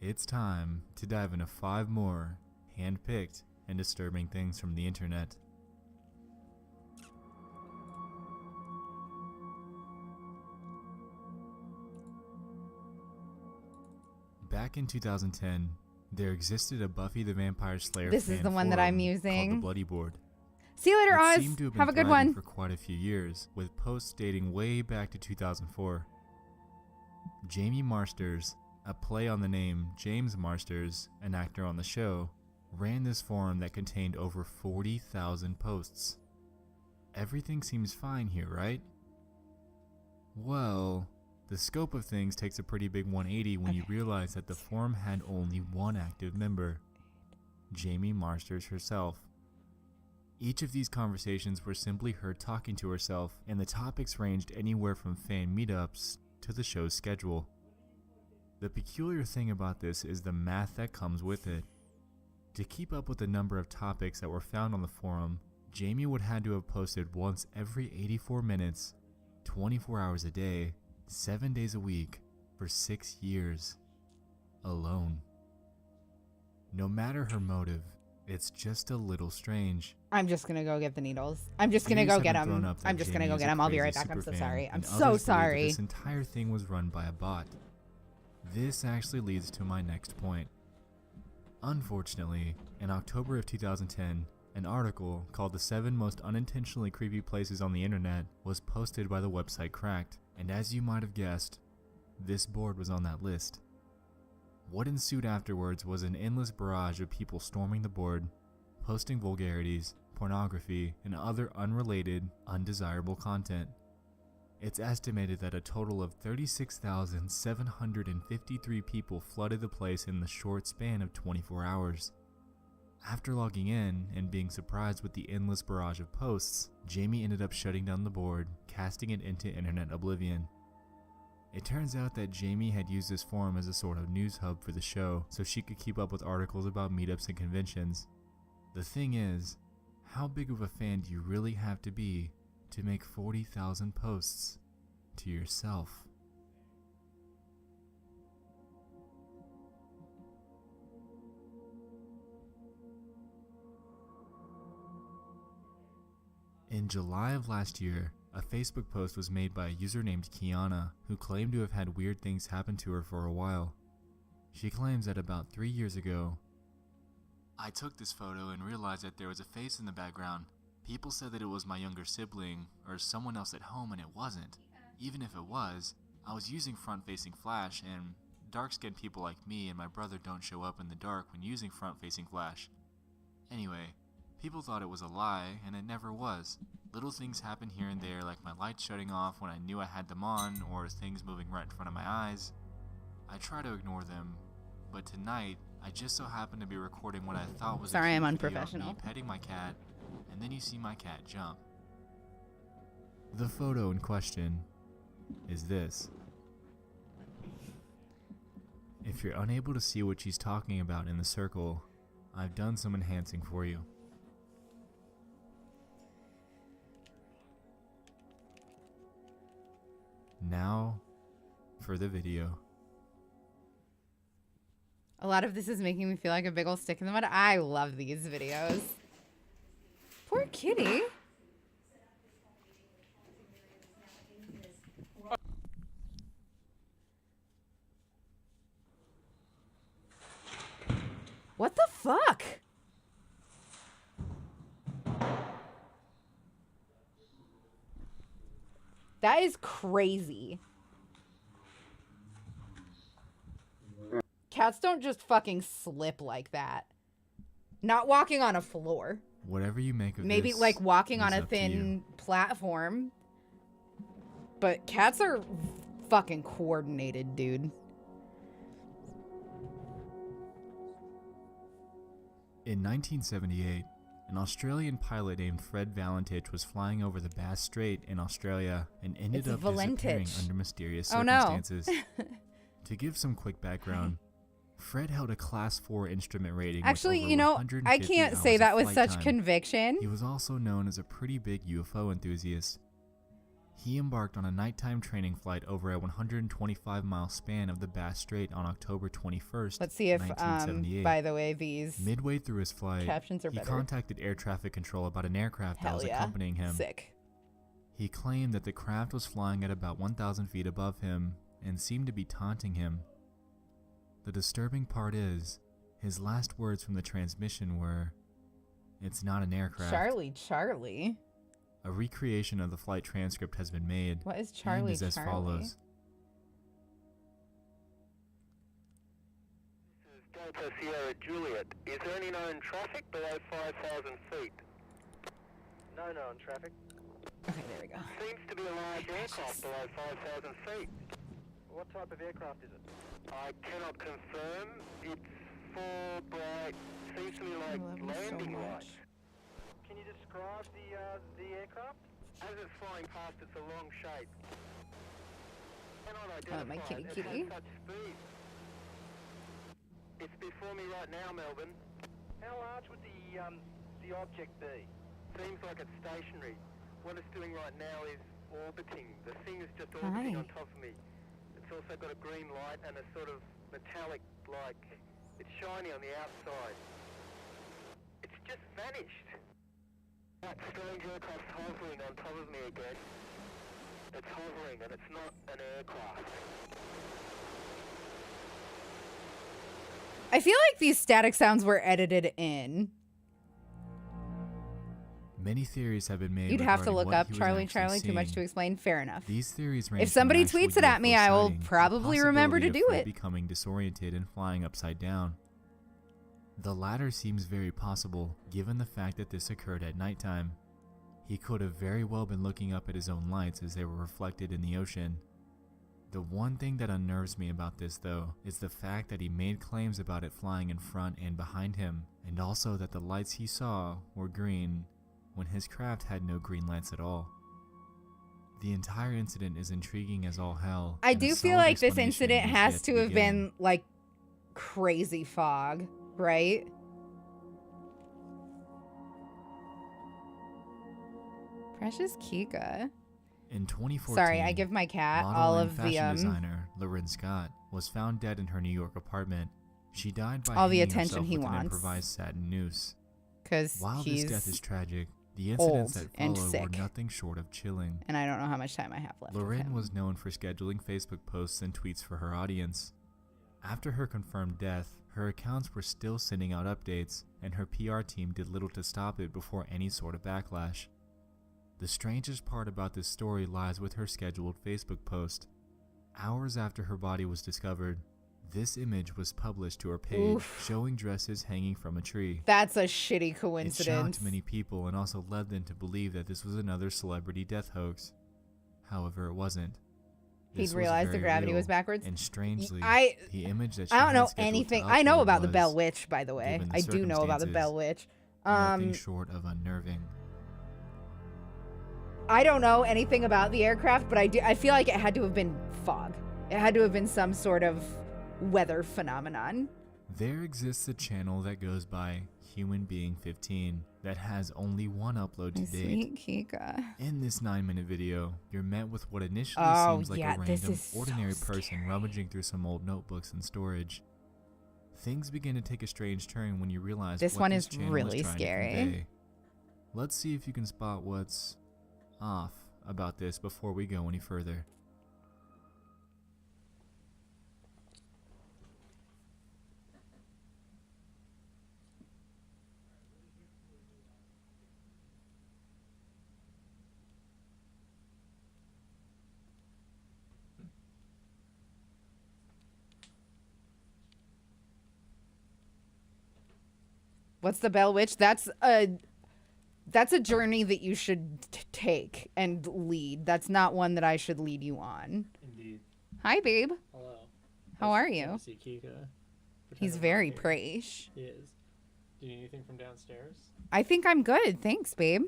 It's time to dive into 5 more hand-picked and disturbing things from the internet. Back in 2010, there existed a Buffy the Vampire Slayer This is fan the one that I'm forum using. called the Bloody Board. See you later, It Oz. seemed to have, Have a been good thriving one. for quite a few years, with posts dating way back to 2004. Jamie Marsters, a play on the name James Marsters, an actor on the show, ran this forum that contained over 40,000 posts. Everything seems fine here, right? Well, the scope of things takes a pretty big 180 when you realize that the forum had only one active member, Jamie Marsters herself. Each of these conversations were simply her talking to herself, and the topics ranged anywhere from fan meetups to the show's schedule. The peculiar thing about this is the math that comes with it. To keep up with the number of topics that were found on the forum, Jamie would have to have posted once every 84 minutes, 24 hours a day, 7 days a week, for 6 years. Alone. No matter her motive, it's just a little strange. I'm just gonna go get the needles. I'm just gonna Theories go have get been thrown them. up that I'm just gonna Jamie go is get a them. I'll be crazy right back. I'm so superfan, sorry. I'm and so others believe that sorry. this entire thing was run by a bot. This actually leads to my next point. Unfortunately, in October of 2010, an article called "The 7 Most Unintentionally Creepy Places on the Internet" was posted by the website Cracked, and as you might have guessed, this board was on that list. What ensued afterwards was an endless barrage of people storming the board, posting vulgarities, pornography, and other unrelated, undesirable content. It's estimated that a total of 36,753 people flooded the place in the short span of 24 hours. After logging in and being surprised with the endless barrage of posts, Jamie ended up shutting down the board, casting it into internet oblivion. It turns out that Jamie had used this forum as a sort of news hub for the show so she could keep up with articles about meetups and conventions. The thing is, how big of a fan do you really have to be to make 40,000 posts to yourself? In July of last year, a Facebook post was made by a user named Kiana who claimed to have had weird things happen to her for a while. She claims that about 3 years ago, "I took this photo and realized that there was a face in the background. People said that it was my younger sibling or someone else at home, and it wasn't. Even if it was, I was using front-facing flash, and dark-skinned people like me and my brother don't show up in the dark when using front-facing flash. Anyway, people thought it was a lie, and it never was. Little things happen here and there, like my lights shutting off when I knew I had them on, or things moving right in front of my eyes. I try to ignore them, but tonight, I just so happened to be recording what I thought was Sorry, a I'm cute video of unprofessional. me petting my cat, and then you see my cat jump." The photo in question is this. If you're unable to see what she's talking about in the circle, I've done some enhancing for you. Now, for the video. A lot of this is making me feel like a big old stick in the mud. I love these videos. Poor kitty. What the fuck? That is crazy. Cats don't just fucking slip like that. Not walking on a floor. Whatever you make of Maybe this like walking on is a up to you. thin platform. But cats are fucking coordinated, dude. In 1978, an Australian pilot named Fred Valentich was flying over the Bass Strait in Australia and ended It's up disappearing Valentich. under mysterious Oh, no. circumstances. To give some quick background, Fred held a Class 4 instrument rating. Actually, with over you know, 150 I can't say hours that of with flight such time. conviction. He was also known as a pretty big UFO enthusiast. He embarked on a nighttime training flight over a 125-mile span of the Bass Strait on October 21st, Let's see if, 1978. by the way, these Midway through his flight, captions are he better. contacted air traffic control about an aircraft that Hell was yeah. accompanying him. Sick. He claimed that the craft was flying at about 1,000 feet above him and seemed to be taunting him. The disturbing part is, his last words from the transmission were, "It's not an aircraft." Charlie. A recreation of the flight transcript has been made. What is and Charlie? is as follows. This is Delta Sierra Juliet. Is there any known traffic below 5,000 feet? No known traffic. Okay, there we go. Seems to be a large aircraft below 5,000 feet. What type of aircraft is it? I cannot confirm. It's four bright, seems to be like landing lights. Can you describe the aircraft? As it's flying past, it's a long shape. Cannot identify my kitty it. kitty. It has such speed. It's before me right now, Melbourne. How large would the object be? Seems like it's stationary. What it's doing right now is orbiting. The thing is just orbiting on top of me. It's also got a green light and a sort of metallic, like, it's shiny on the outside. It's just vanished. That strange aircraft's hovering on top of me again. It's hovering and it's not an aircraft. I feel like these static sounds were edited in. Many theories have been made. You'd have to regarding look what up he was Charlie, actually too much to seeing. explain. Fair enough. These theories range If from somebody an actual tweets it at me, UFO I will sighting to the probably remember to possibility do of Fred it. becoming disoriented and flying upside down. The latter seems very possible, given the fact that this occurred at nighttime. He could have very well been looking up at his own lights as they were reflected in the ocean. The one thing that unnerves me about this though is the fact that he made claims about it flying in front and behind him, and also that the lights he saw were green when his craft had no green lights at all. The entire incident is intriguing as all hell. I and a do feel solid like this explanation incident is has yet to have begin. been like crazy fog, right? Precious Kika. In 2014, Sorry, I give my cat model all and of fashion the designer Lauren Scott was found dead in her New York apartment. She died by all the hanging attention herself he with an wants. improvised satin noose. because While he's this death is tragic, the incidents old that and followed were sick. nothing short of chilling. and I don't know how much time I have left. with Lauren him. was known for scheduling Facebook posts and tweets for her audience. After her confirmed death, her accounts were still sending out updates, and her PR team did little to stop it before any sort of backlash. The strangest part about this story lies with her scheduled Facebook post. Hours after her body was discovered, this image was published to her page, Oof. showing dresses hanging from a tree. That's a shitty It coincidence. shocked many people and also led them to believe that this was another celebrity death hoax. However, it wasn't. He'd This was realized the very gravity real, was backwards. And strangely, I the image that she I don't had know scheduled anything. to I know upload about the was, Bell Witch, by the way. given the I do know about the circumstances, Bell Witch. nothing short of unnerving. I don't know anything about the aircraft, but I feel like it had to have been fog. It had to have been some sort of weather phenomenon. There exists a channel that goes by Human Being 15 that has only one upload to My date. sweet Kika. In this 9-minute video, you're met with what initially Oh, seems like yeah, a this random, is so ordinary person scary. rummaging through some old notebooks and storage. Things begin to take a strange turn when you realize This what one this is channel really is trying scary. To convey. Let's see if you can spot what's off about this before we go any further. What's the Bell Witch? That's a journey that you should take and lead. That's not one that I should lead you on. Indeed. Hi, babe. Hello. How are Nice you? to see Kika. He's Pretend very I'm not here. praish. He is. Do you need anything from downstairs? I think I'm good. Thanks, babe.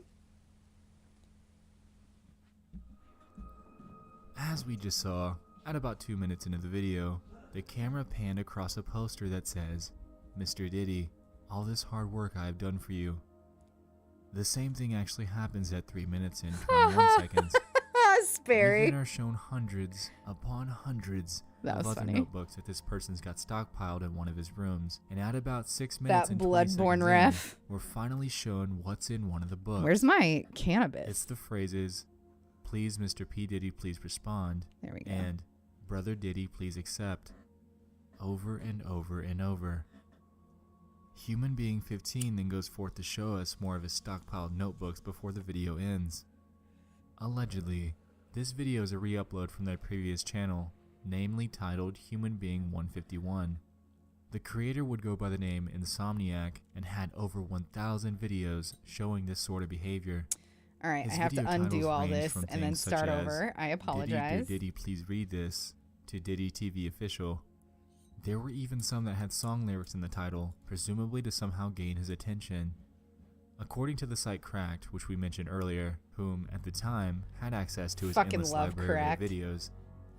As we just saw, at about 2 minutes into the video, the camera panned across a poster that says, "Mr. Diddy, all this hard work I have done for you." The same thing actually happens at 3 minutes and 21 seconds. We Sperry. then are shown hundreds upon hundreds That of was other funny. notebooks that this person's got stockpiled in one of his rooms. And at about 6 minutes That and 20 bloodborne seconds ref. in, we're finally shown what's in one of the books. Where's my cannabis? It's the phrases, "Please, Mr. P. Diddy, please respond," There we go. and "Brother Diddy, please accept," over and over and over. Human Being 15 then goes forth to show us more of his stockpiled notebooks before the video ends. Allegedly, this video is a re-upload from their previous channel, namely titled Human Being 151. The creator would go by the name Insomniac and had over 1,000 videos showing this sort of behavior. All right, His I have to video undo titles all range this from and then things such start as over. I Diddy, apologize. Diddy, please read this, to Diddy TV official. There were even some that had song lyrics in the title, presumably to somehow gain his attention. According to the site Cracked, which we mentioned earlier, whom at the time had access to his Fucking endless love library Cracked. of videos.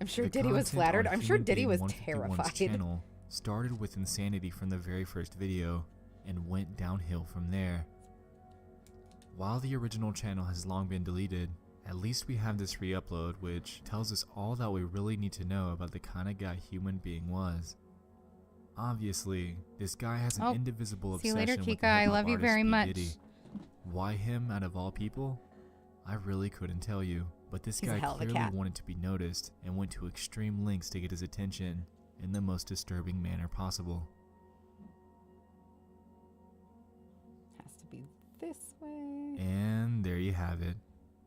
I'm sure The Diddy was content flattered. on I'm sure Human Diddy Being was 151's terrified. channel started with insanity from the very first video and went downhill from there. While the original channel has long been deleted, at least we have this re-upload which tells us all that we really need to know about the kind of guy Human Being was. Obviously, this guy has an Oh, indivisible see you obsession later, with the Kika. I hip-hop love you artist very P. much. Diddy. Why him out of all people? I really couldn't tell you, but this He's a guy hell of a clearly cat. wanted to be noticed and went to extreme lengths to get his attention in the most disturbing manner possible. Has to be this way. And there you have it.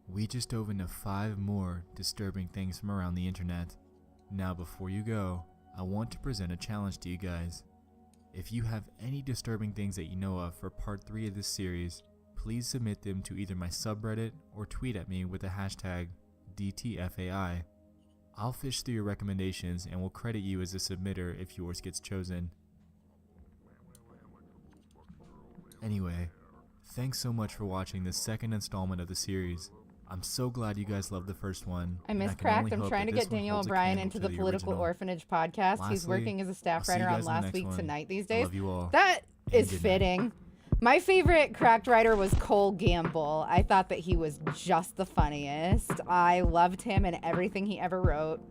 We just dove into 5 more disturbing things from around the internet. Now before you go, I want to present a challenge to you guys. If you have any disturbing things that you know of for part 3 of this series, please submit them to either my subreddit or tweet at me with the hashtag DTFAI. I'll fish through your recommendations and will credit you as a submitter if yours gets chosen. Anyway, thanks so much for watching this second installment of the series. I'm so glad you guys loved the first one. I and miss can Cracked. only I'm hope trying to that this get one Daniel holds a O'Brien candle into to the Political original. Orphanage podcast. He's Lastly, working as a I'll staff see you writer on guys in the Last next Week one. Tonight these I days. love you all. That And is good night. fitting. My favorite Cracked writer was Cole Gamble. I thought that he was just the funniest. I loved him and everything he ever wrote.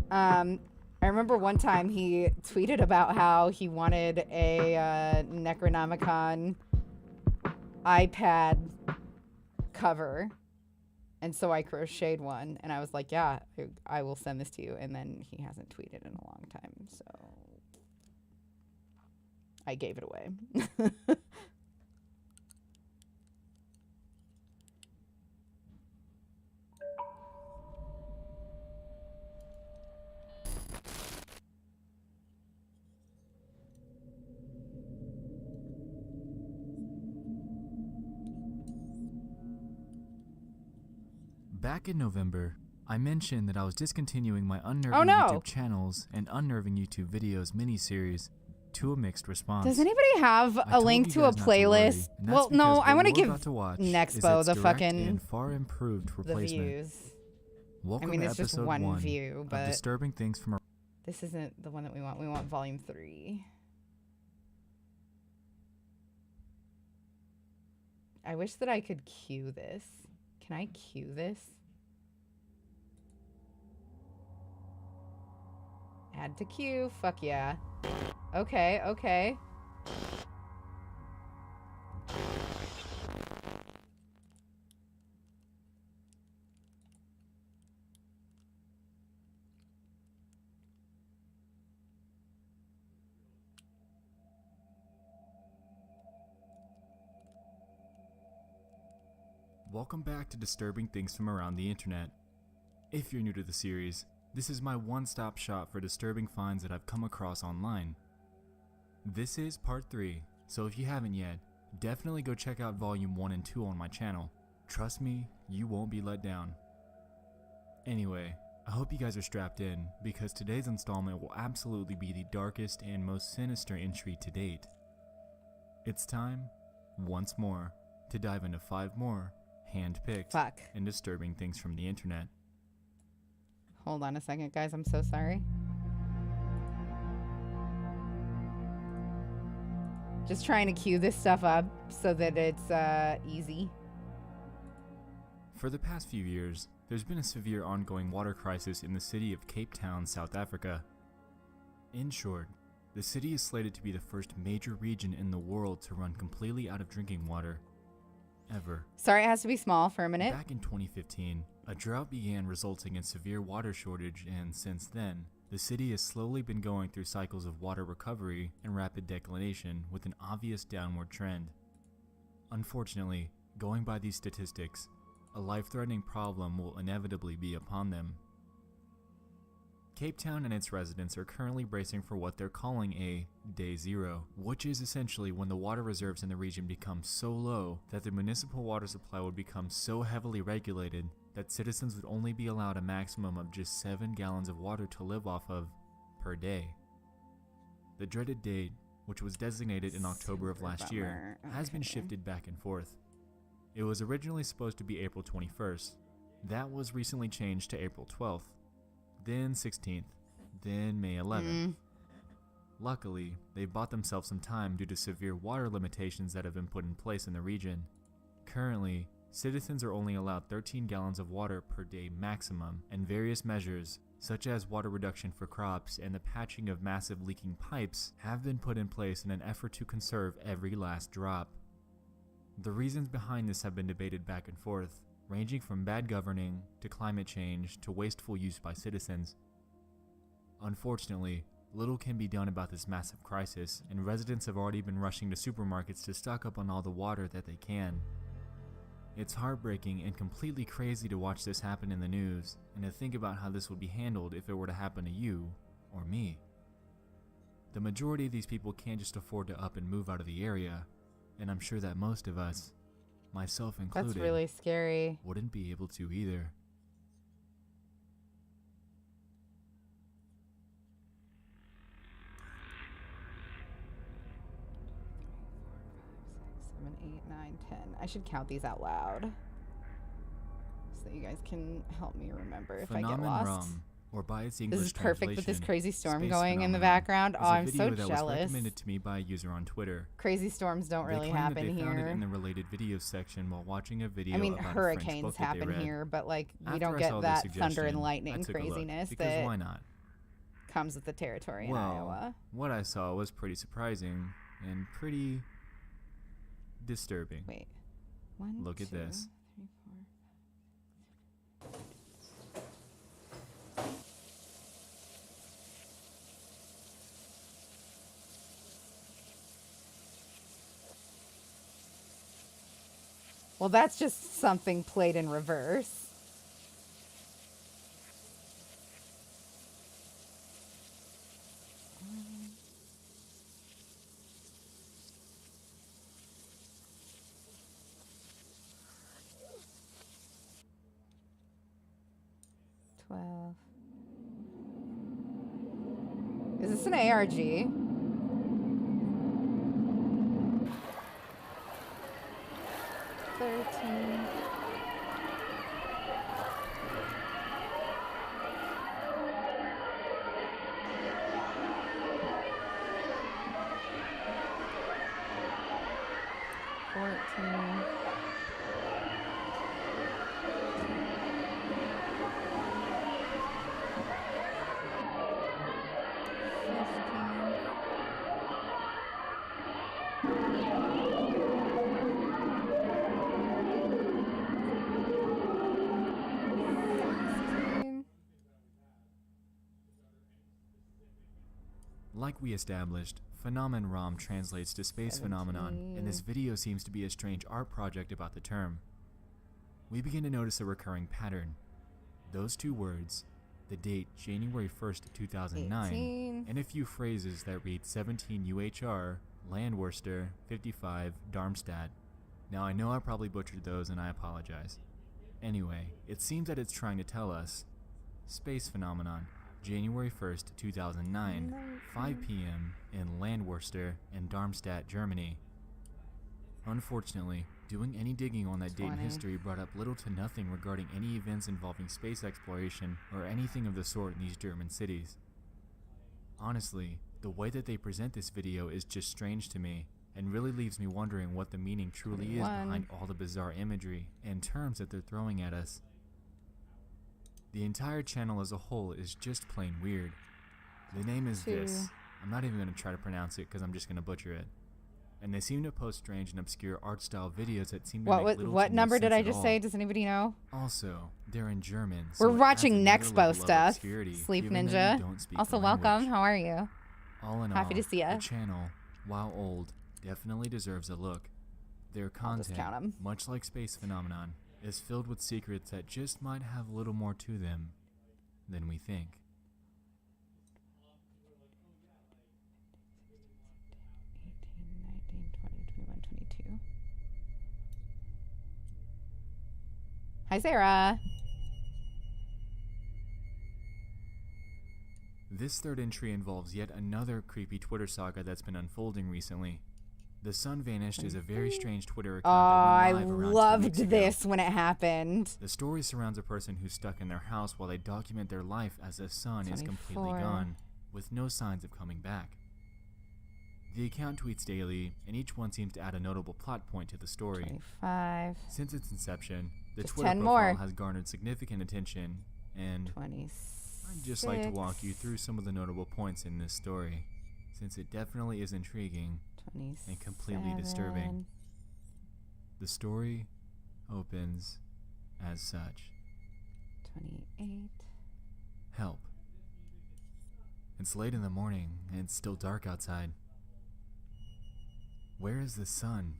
I remember one time he tweeted about how he wanted a Necronomicon iPad cover. And so I crocheted one, and I was like, yeah, I will send this to you. And then he hasn't tweeted in a long time, so I gave it away. Back in November, I mentioned that I was discontinuing my Unnerving Oh, no. YouTube channels and Unnerving YouTube videos miniseries to a mixed response. Does anybody have I a told link you to a guys not worry, playlist? and that's Well, no, because I what want to you're give about to watch is Nexpo its the direct fucking and far improved the replacement. views. Welcome I mean, to it's just episode one 1 view, of but Disturbing Things from this isn't the one that we want. We want volume 3. I wish that I could cue this. Can I cue this? Add to queue. Fuck yeah. Okay, okay. Welcome back to Disturbing Things from Around the Internet. If you're new to the series, this is my one-stop shop for disturbing finds that I've come across online. This is part 3, so if you haven't yet, definitely go check out volume 1 and 2 on my channel. Trust me, you won't be let down. Anyway, I hope you guys are strapped in, because today's installment will absolutely be the darkest and most sinister entry to date. It's time, once more, to dive into 5 more hand-picked and disturbing things from the internet. Hold on a second, guys. I'm so sorry. Just trying to cue this stuff up so that it's easy. For the past few years, there's been a severe ongoing water crisis in the city of Cape Town, South Africa. In short, the city is slated to be the first major region in the world to run completely out of drinking water. Ever. Sorry, it has to be small for a minute. Back in 2015, a drought began resulting in severe water shortage, and since then, the city has slowly been going through cycles of water recovery and rapid declination with an obvious downward trend. Unfortunately, going by these statistics, a life-threatening problem will inevitably be upon them. Cape Town and its residents are currently bracing for what they're calling a Day Zero, which is essentially when the water reserves in the region become so low that the municipal water supply would become so heavily regulated that citizens would only be allowed a maximum of just 7 gallons of water to live off of per day. The dreaded date, which was designated in October of last year, has been shifted back and forth. It was originally supposed to be April 21st. That was recently changed to April 12th. Then 16th, then May 11th. Luckily, they've bought themselves some time due to severe water limitations that have been put in place in the region. Currently, citizens are only allowed 13 gallons of water per day maximum, and various measures, such as water reduction for crops and the patching of massive leaking pipes, have been put in place in an effort to conserve every last drop. The reasons behind this have been debated back and forth, ranging from bad governing, to climate change, to wasteful use by citizens. Unfortunately, little can be done about this massive crisis, and residents have already been rushing to supermarkets to stock up on all the water that they can. It's heartbreaking and completely crazy to watch this happen in the news, and to think about how this would be handled if it were to happen to you, or me. The majority of these people can't just afford to up and move out of the area, and I'm sure that most of us, myself included, That's really scary. wouldn't be able to either. 7, 8, 9, 10. I should count these out loud so that you guys can help me remember if I get lost. Rum, or by its English This is perfect with this translation, crazy storm Space going in the Phenomenon, background. is Oh, a I'm so video that was jealous. recommended to me by a user on Twitter. Crazy storms don't They really claim happen that they here. found it in the related videos section while watching a video. I mean, about hurricanes a French book that they happen read. here, but like you After don't I get saw that this thunder and suggestion, lightning I took a look, craziness because that why not? comes with the territory in Well, Iowa. what I saw was pretty surprising and pretty disturbing. Wait, 1, Look at 2, this. 3, 4. Well, that's just something played in reverse. Is this an ARG? Like we established, Phenomenon ROM translates to space 17. phenomenon, and this video seems to be a strange art project about the term. We begin to notice a recurring pattern. Those two words, the date January 1st, 2009, 18. and a few phrases that read 17 UHR, Landworcester, 55, Darmstadt. Now I know I probably butchered those and I apologize. Anyway, it seems that it's trying to tell us space phenomenon, January 1st, 2009, 5 p.m. in Landworcester and Darmstadt, Germany. Unfortunately, doing any digging on that date in 20. history brought up little to nothing regarding any events involving space exploration or anything of the sort in these German cities. Honestly, the way that they present this video is just strange to me, and really leaves me wondering what the meaning truly is 21. behind all the bizarre imagery and terms that they're throwing at us. The entire channel as a whole is just plain weird. The name is 2. this. I'm not even going to try to pronounce it because I'm just going to butcher it. And they seem to post strange and obscure art style videos that seem to make little What to no number did sense I at just all. say? Does anybody know? Also, they're in German. We're so it adds watching another Nexpo level of stuff. obscurity, Sleep given that Ninja. you don't speak Also, the welcome. language. How are you? All in Happy all, to see ya. the channel, while old, definitely deserves a look. Their I'll just content, count 'em. much like Space Phenomenon, is filled with secrets that just might have a little more to them than we think. Hi, Sarah. This third entry involves yet another creepy Twitter saga that's been unfolding recently. The Sun Vanished is a very strange Twitter account I that went live around 2 loved weeks ago. this when it happened. The story surrounds a person who's stuck in their house while they document their life as the sun is completely 24. gone, with no signs of coming back. The account tweets daily, and each one seems to add a notable plot point to the story. 25. Since its inception, the Just Twitter 10 profile more. has garnered significant attention, and 26. I'd just like to walk you through some of the notable points in this story, since it definitely is intriguing and completely disturbing. The story opens as such. 28. Help. It's late in the morning, and it's still dark outside. Where is the sun?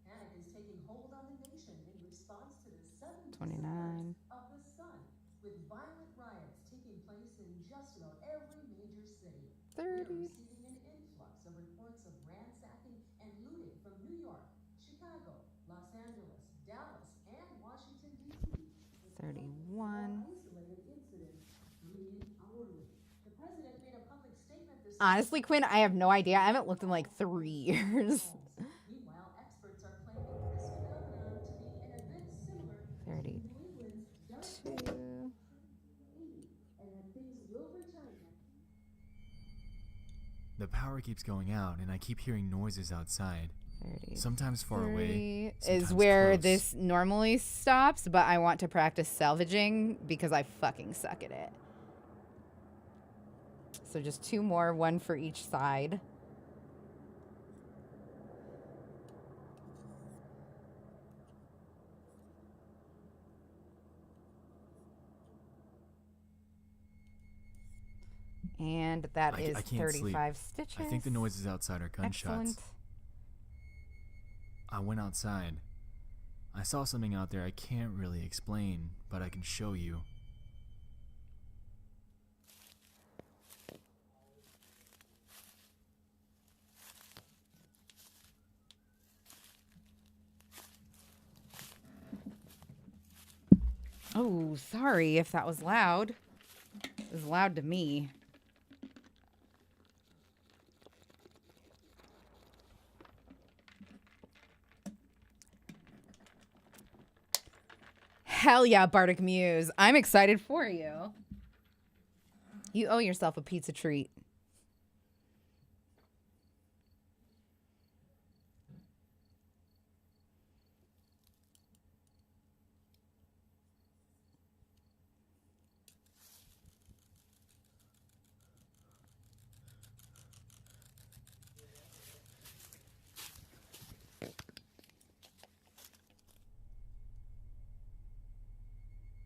Panic is taking hold on the nation in response to the sudden 29. of the sun, with violent riots taking place in just about every major city. 30. We are receiving an influx of reports of ransacking and looting from New York, Chicago, Los Angeles, Dallas, and Washington, D.C. 31. Isolated incidents coming in hourly. The president made a public statement this Honestly, Quinn, I have no idea. I haven't looked in like 3 years. Meanwhile, experts are claiming this phenomenon to be in a bit similar to 32. New England's dark and that things will return next. The power keeps going out, and I keep hearing noises outside. 30, Sometimes far away, is sometimes where close. this normally stops, but I want to practice salvaging because I fucking suck at it. So just 2 more, 1 for each side. And that is I can't 35 sleep. stitches. I think the noises outside are gunshots. Excellent. I went outside. I saw something out there I can't really explain, but I can show you. Oh, sorry if that was loud. It was loud to me. Hell yeah, Bardic Muse. I'm excited for you. You owe yourself a pizza treat.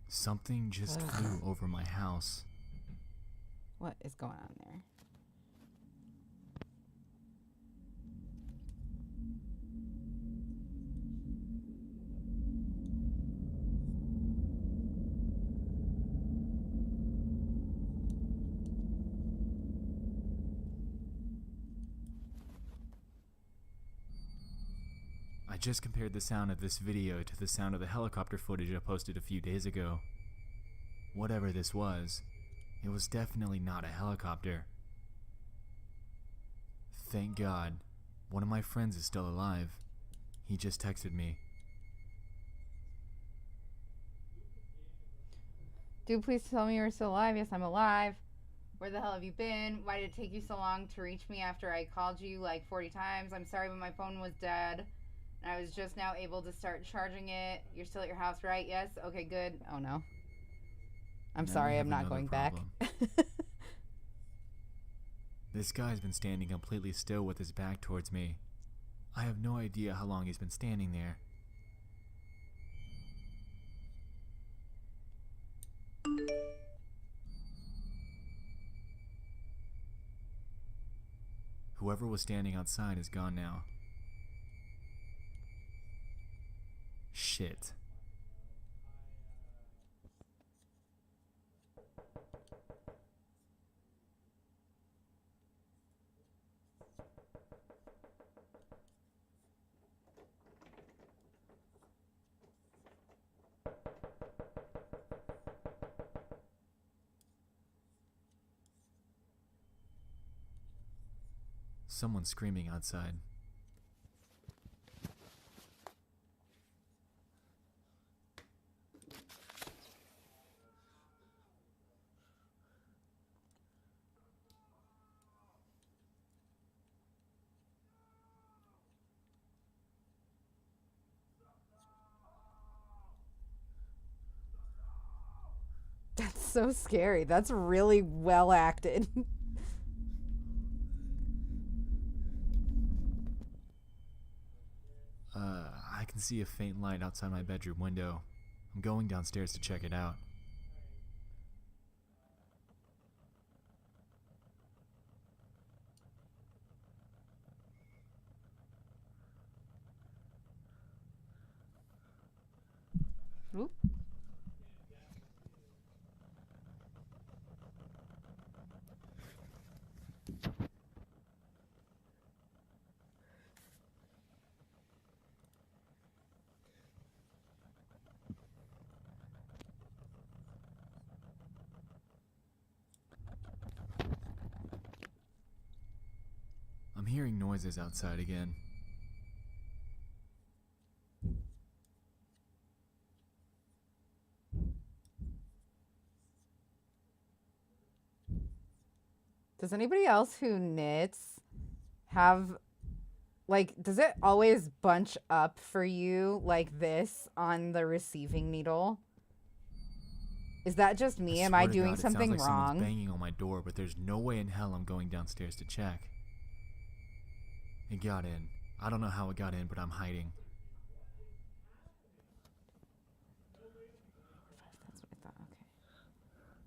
Something just flew over my house. What is going on there? I just compared the sound of this video to the sound of the helicopter footage I posted a few days ago. Whatever this was, it was definitely not a helicopter. Thank God, one of my friends is still alive. He just texted me. Dude, please tell me you're still alive. Yes, I'm alive. Where the hell have you been? Why did it take you so long to reach me after I called you like 40 times? I'm sorry, but my phone was dead. And I was just now able to start charging it. You're still at your house, right? Yes? Okay, good. Oh, no. I'm Now sorry, we I'm have not another going back. This guy's been standing completely still with his back towards me. I have no idea how long he's been standing there. Whoever was standing outside is gone now. Shit. Someone's screaming outside. That's so scary. That's really well acted. I can see a faint light outside my bedroom window. I'm going downstairs to check it out. Oop. hearing noises outside again. Does anybody else who knits have, like, does it always bunch up for you like this on the receiving needle? Is that just me? Am I doing something it sounds like wrong? Someone's banging on my door, but there's no way in hell I'm going downstairs to check. It got in. I don't know how it got in, but I'm hiding. That's what I thought. Okay.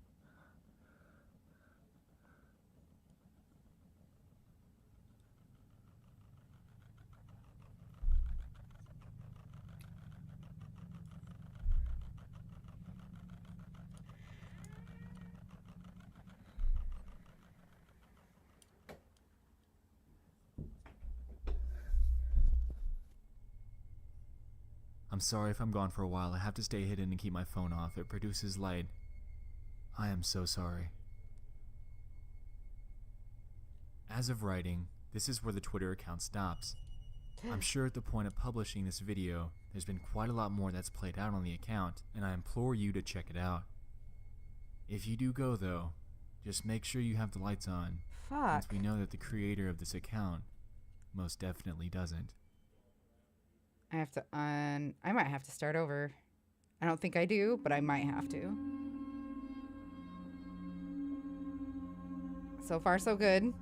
I'm sorry if I'm gone for a while. I have to stay hidden and keep my phone off. It produces light. I am so sorry. As of writing, this is where the Twitter account stops. I'm sure at the point of publishing this video, there's been quite a lot more that's played out on the account, and I implore you to check it out. If you do go though, just make sure you have the lights on, since we know that the creator of this account most definitely doesn't. I have to I might have to start over. I don't think I do, but I might have to. So far, so good.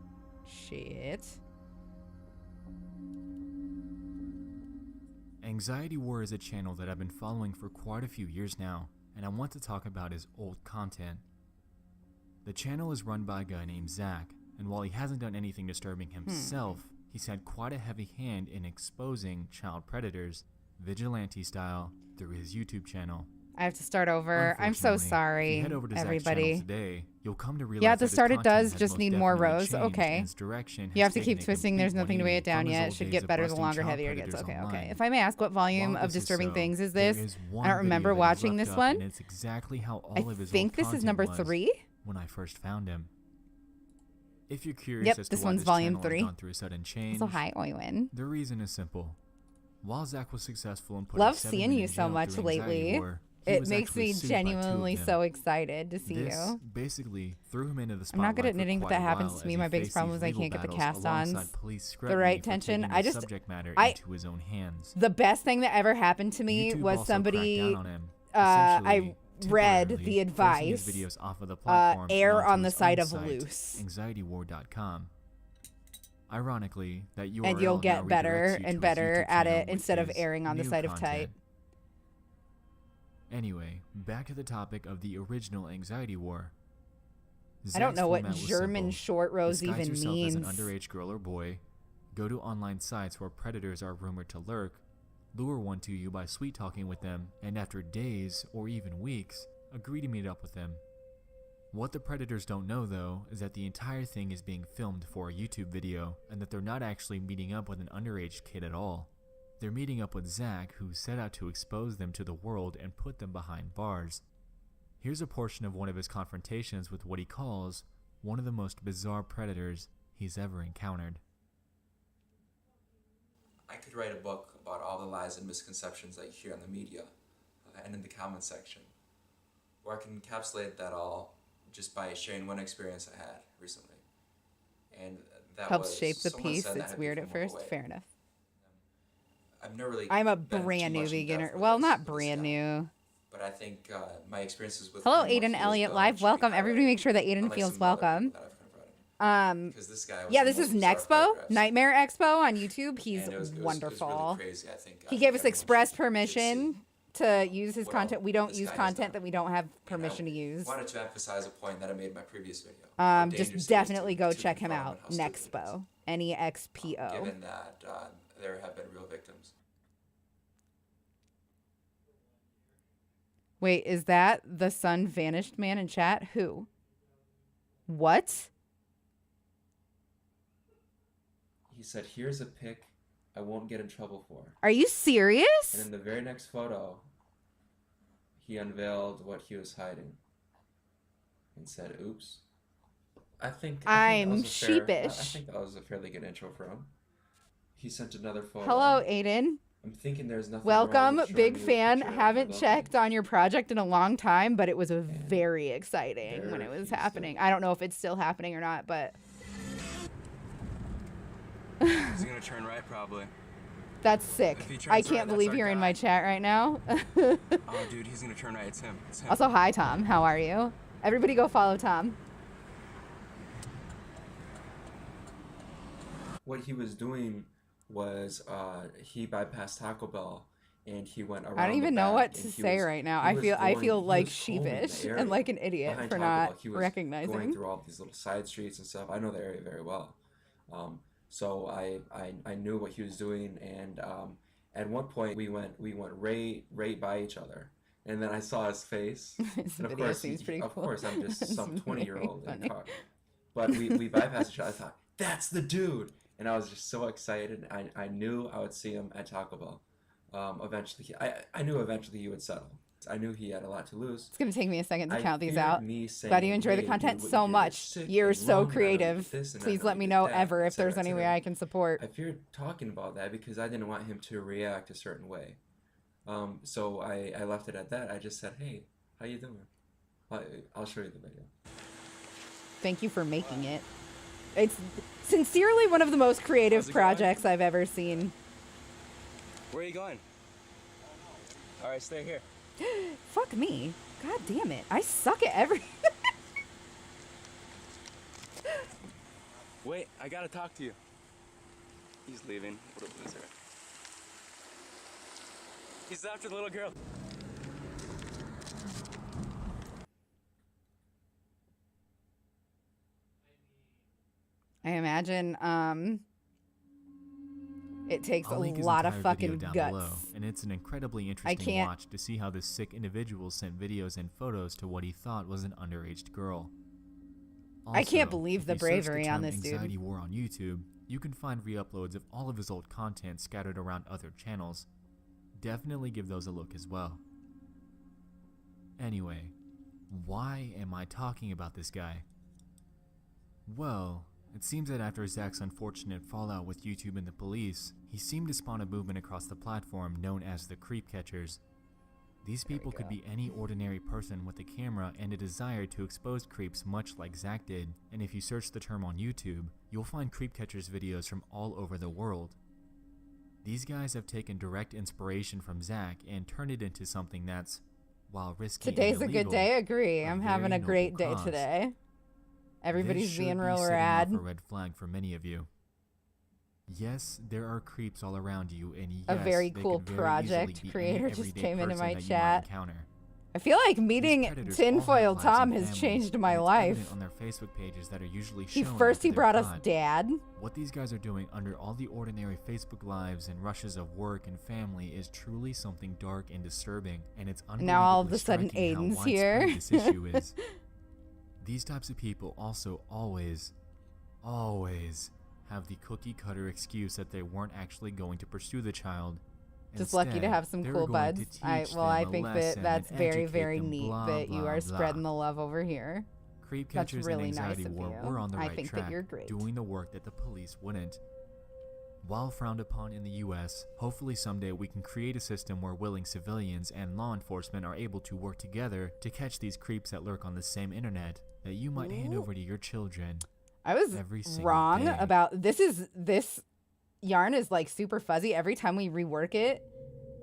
Shit. Anxiety War is a channel that I've been following for quite a few years now, and I want to talk about his old content. The channel is run by a guy named Zach, and while he hasn't done anything disturbing himself, he's had quite a heavy hand in exposing child predators, vigilante style, through his YouTube channel. I have to start over. I'm so sorry, if you head over to Zach's everybody. channel today, you'll come to realize Yeah, at the that his start it content does has just most need more definitely rows. changed, Okay. and his direction You have has to keep taken a twisting. There's complete nothing to weigh it 180 down from his yet. old Should days get of better the busting longer, child heavier it gets. predators Okay, online. okay. If I may ask, what volume While of this is disturbing so, things is there this? is I one don't remember video that he's watching left this up, one. and it's exactly how all I of his think old this is content number was 3. when I first found him. If you're curious Yep, as to this why one's this volume channel has 3. gone through a sudden change, So hi, Owen. the reason is simple. While Zach was successful in putting Love 7 seeing men you in so jail much through Anxiety lately. War, he It was makes actually me sued by 2 of genuinely them. so excited to see This you. basically threw him into the I'm spotlight not good at for knitting, but quite that a happens while to me. as My he biggest faced problem these is I legal can't get the battles cast-ons alongside police the right scrutiny for tension. taking I the just, subject matter I, into his own hands. the best thing that ever happened to me YouTube was also somebody, cracked down on him, I essentially, read temporarily the forcing his advice, videos off of the platform and err onto on the his side own of site, loose. anxietywar.com. Ironically, that URL And you'll now get better redirects you to and his better YouTube at channel it with instead of his erring on the new side of tight. content. Anyway, back to the topic of the original Anxiety War. I don't Zach's know what format was German simple. short rows Disguise even yourself means. as an underage girl or boy, go to online sites where predators are rumored to lurk, lure one to you by sweet-talking with them, and after days, or even weeks, agree to meet up with them. What the predators don't know, though, is that the entire thing is being filmed for a YouTube video, and that they're not actually meeting up with an underage kid at all. They're meeting up with Zach, who set out to expose them to the world and put them behind bars. Here's a portion of one of his confrontations with what he calls one of the most bizarre predators he's ever encountered. I could write a book about all the lies and misconceptions that you hear in the media and in the comments section, or I can encapsulate that all just by sharing one experience I had recently. And that Helps was shape the someone piece. said that It's had weird me at from a first. way. Fair enough. I've never really I'm a been brand too new much in beginner. depth with Well, this- not with this brand guy. new. But I think my experiences with Hello, him what Aiden he was Elliott doing Live. should be Welcome. Everybody highlighted, make sure that Aiden unlike feels some other people welcome. that I've confronted. Because this guy was Yeah, the this is most bizarre Nexpo, paragraphs. Knightmare Expo on YouTube. He's And it was wonderful. really crazy. I think He gave us everyone express should permission to use his what content. We don't this use guy has content done. that we don't have And I permission to use. wanted to emphasize a point that I made in my previous video. how dangerous it Just is definitely to- go to check him confront out. how stupid it is. Nexpo. Nexpo. Given that there have been real victims. Wait, is that the sun vanished man in chat? Who? What? He said, "Here's a pic I won't get in trouble for." Are you serious? And in the very next photo, he unveiled what he was hiding and said, "Oops." I think I'm I sheepish. think that was a fairly good intro for him. He sent another photo. Hello, Aiden. I'm thinking there's nothing wrong Welcome, with showing big you a fan. picture of Haven't my checked on your project in a long time, but it was very exciting when it was happening. I don't know if it's still happening or not, but He's gonna turn right, probably. that's sick. If he turns I right, can't that's believe our you're in guy. my chat right now. Oh, dude, he's gonna turn right. It's him. It's him. Also, hi, Tom. How are you? Everybody go follow Tom. What he was doing was he bypassed Taco Bell and he went around. I don't even the know back, what to and he say was- right now. he I was feel he like was combing the sheepish area and like an idiot behind for Taco not Bell. He was recognizing. going through all these little side streets and stuff. I know the area very well, so I knew what he was doing, and at one point we went right by each other. And then I saw his face, This and of video course, seems pretty of cool. course, I'm just It's some very 20-year-old in funny. a car. But we bypassed each other. I thought, that's the dude. And I was just so excited. I knew I would see him at Taco Bell. Eventually, I knew eventually he would settle. I knew he had a lot to lose. It's going to take me a second to I count these feared out. me saying, Glad you enjoy the "Hey, content dude, so you're much. sick You're and so wrong, and I know you creative. did this, and I Please know let you me did know that," ever et if there's cetera, et any way cetera. I can support. I feared talking about that because I didn't want him to react a certain way. So I left it at that. I just said, hey, how you doing? I'll show you the video. Thank you for making it. It's sincerely one of the most creative projects I've ever seen. Where are you going? All right, stay here. Fuck me. God damn it. I suck at every... Wait, I gotta talk to you. He's leaving. What a loser. He's after the little girl. I imagine, it takes I'll a link his lot of entire video fucking down guts. below, and it's an incredibly interesting can't- watch to see how this sick individual sent videos and photos to what he thought was an underage girl. I can't Also, believe if the you search bravery on term this dude. Anxiety War on YouTube, you can find re-uploads of all of his old content scattered around other channels. Definitely give those a look as well. Anyway, why am I talking about this guy? Well, it seems that after Zach's unfortunate fallout with YouTube and the police, he seemed to spawn a movement across the platform known as the creep catchers. These people could be any ordinary person with a camera and a desire to expose creeps much like Zach did, and if you search the term on YouTube, you'll find creep catchers videos from all over the world. These guys have taken direct inspiration from Zach and turned it into something that's, while risky and Today's a good illegal, day. Agree. I'm very having a noble great day cause. today. Everybody's This being should be real setting rad. off a red flag for many of you. Yes, there are creeps all around you, and yes, A very they cool could very project easily be creator any just everyday came into person my that you might chat. encounter. I feel like These meeting predators all have Tinfoil lives Tom and has families, changed my and it's life. evident on their Facebook pages that are usually He shown first after he they're brought us caught. Dad. What these guys are doing under all the ordinary Facebook lives and rushes of work and family is truly something dark and disturbing, and it's Now all of a unbelievably sudden striking how Aiden's widespread here. this issue is. These types of people also always have the cookie cutter excuse that they weren't actually going to pursue the child. Just lucky to Instead, have some they cool were going to buds. I teach well, I them a think that lesson that's and very, educate very them, neat blah, that you blah, are blah. spreading the love over here. Creep That's catchers really and nice anxiety of war you. were on the I right think track, that you're great. doing the work that the police wouldn't. While frowned upon in the US, hopefully someday we can create a system where willing civilians and law enforcement are able to work together to catch these creeps that lurk on the same internet that you might hand over to your children. I was every single wrong day. about this yarn is like super fuzzy. Every time we rework it,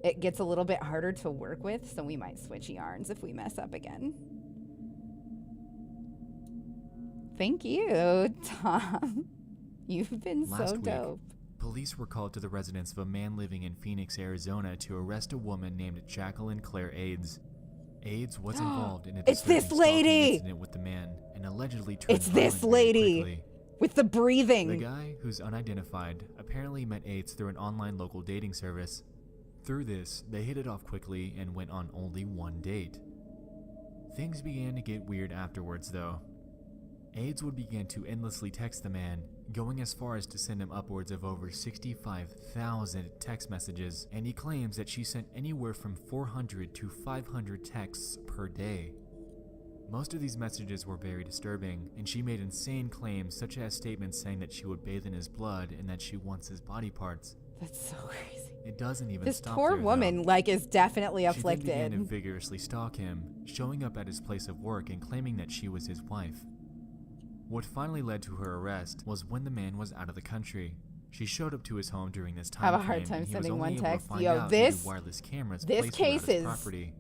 it gets a little bit harder to work with, so we might switch yarns if we mess up again. Thank you, Tom. You've been Last so week, dope. police were called to the residence of a man living in Phoenix, Arizona to arrest a woman named Jacqueline Claire Aids. Aids was involved in a It's this disturbing lady! stalking incident with the man and allegedly turned It's this violent very lady quickly. with the breathing. The guy, who's unidentified, apparently met Aids through an online local dating service. Through this, they hit it off quickly and went on only one date. Things began to get weird afterwards, though. Aids would begin to endlessly text the man, going as far as to send him upwards of over 65,000 text messages, and he claims that she sent anywhere from 400 to 500 texts per day. Most of these messages were very disturbing, and she made insane claims such as statements saying that she would bathe in his blood and that she wants his body parts. That's so crazy. It doesn't even This stop poor there, woman, though. like, is definitely She then began afflicted. to vigorously stalk him, showing up at his place of work and claiming that she was his wife. What finally led to her arrest was when the man was out of the country. She showed up to his home during this time I have a hard frame, time and he was sending only one able to text. find Yo, out due to this wireless cameras this placed case throughout his is property.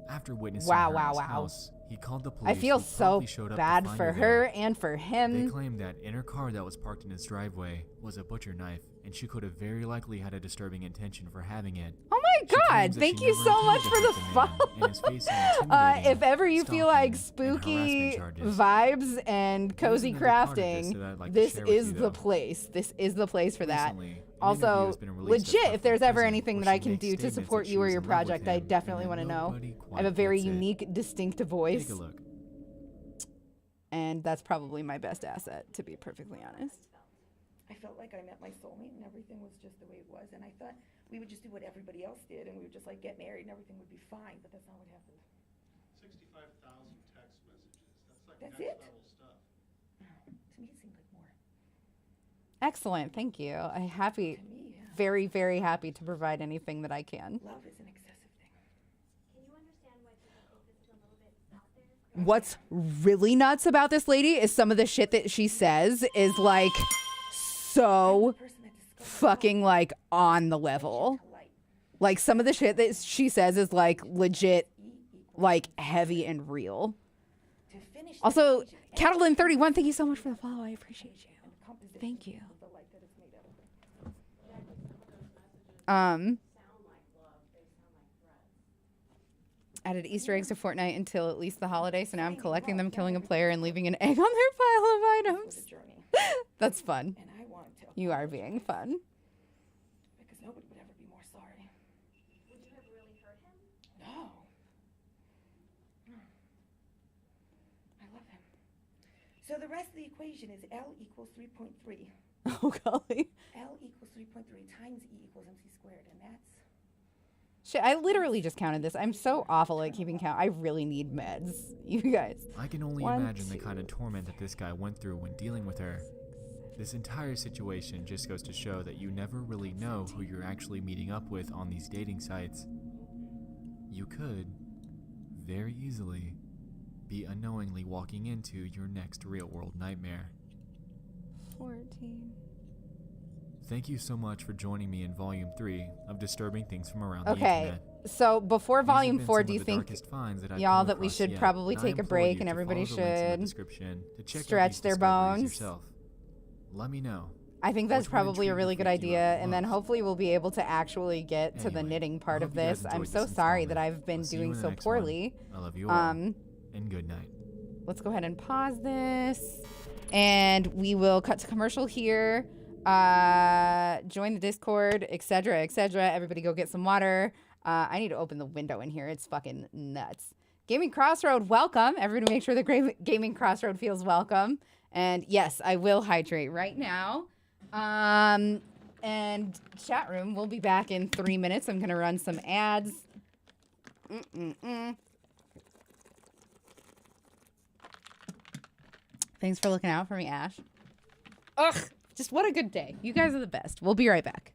After witnessing wow, her wow, at his wow. house, he called the police. I feel who so promptly showed up to bad find for there. her and for They him. claimed that in her car that was parked in his driveway was a butcher knife, and she could have very likely had a disturbing intention for having it. Oh my She God! claims that Thank she you never so much intended for to the hit man and is follow. facing intimidating, If ever you feel like stalking, and spooky harassment charges. vibes and cozy another part of this crafting, that I'd like to this share with is you, the though. place. This is the place for that. Recently, an Also, interview has been released of legit, her if there's from ever prison anything where that I she can makes do to statements support that you or she your was in love with project, I him, and definitely that want to know. nobody I have quite a very gets it. unique, distinctive voice. Take a look. And that's probably my best asset, to be perfectly honest. I felt like I met my soulmate and everything was just the way it was. And I thought we would just do what everybody else did and we would just like get married and everything would be fine. But that's not what happened. 65,000 text messages. That's like That's next it? level stuff. To me, it seemed like more. Excellent, thank you. I'm happy, very, very happy to provide anything that I can. Love is an excessive thing. What's really nuts about this lady is some of the shit that she says is like so fucking like on the level. Like some of the shit that she says is like legit, like heavy and real. Also, Catalin31, thank you so much for the follow. I appreciate you. Thank you. Added Easter eggs to Fortnite until at least the holiday, so now I'm collecting them, killing a player, and leaving an egg on their pile of items. That's fun. You are being fun. Because nobody would ever be more sorry. Would you have really hurt him? No. I love him. So the rest of the equation is L equals 3.3. Oh, golly. L equals 3.3 times E equals MC squared, and that's... Shit, I literally just counted this. I'm so awful at keeping count. I really need meds. You guys. I can only 1, imagine the 2, kind of torment that this guy went through when dealing with her. This entire situation just goes to show that you never really know who you're actually meeting up with on these dating sites. You could, very easily, be unknowingly walking into your next real-world nightmare. 14. Thank you so much for joining me in Volume 3 of Disturbing Things from Around the Okay, Internet. so before These have Volume been 4, some do of you the think, darkest finds that I've y'all, come that we across should yet, probably and I take a implore break you and to everybody follow the links in the should description to check out stretch these their discoveries bones? yourself. Let me know. I think that's Which one probably a intrigued really or good freaked you idea, out and then most? hopefully we'll be able to actually get to the Anyway, knitting part I of hope you guys this. I'm enjoyed so this sorry that installment. I've been I'll see you doing in the so next one. poorly. I love you all, and good night. Let's go ahead and pause this, and we will cut to commercial here. Join the Discord, etc., etc. Everybody go get some water. I need to open the window in here. It's fucking nuts. Gaming Crossroad, welcome. Everybody make sure the Gaming Crossroad feels welcome. And yes, I will hydrate right now. And chat room, we'll be back in 3 minutes. I'm going to run some ads. Thanks for looking out for me, Ash. Ugh, just what a good day. You guys are the best. We'll be right back.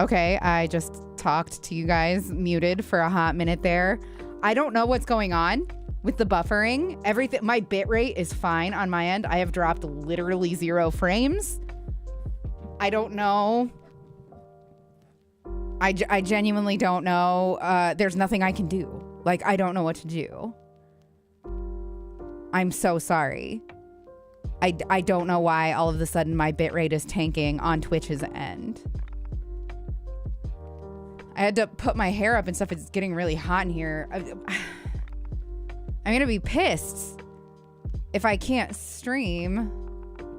Okay, I just talked to you guys muted for a hot minute there. I don't know what's going on with the buffering. Everything, my bitrate is fine on my end. I have dropped literally 0 frames. I don't know. I genuinely don't know. There's nothing I can do. Like, I don't know what to do. I'm so sorry. I don't know why all of a sudden my bitrate is tanking on Twitch's end. I had to put my hair up and stuff. It's getting really hot in here. I'm gonna be pissed if I can't stream.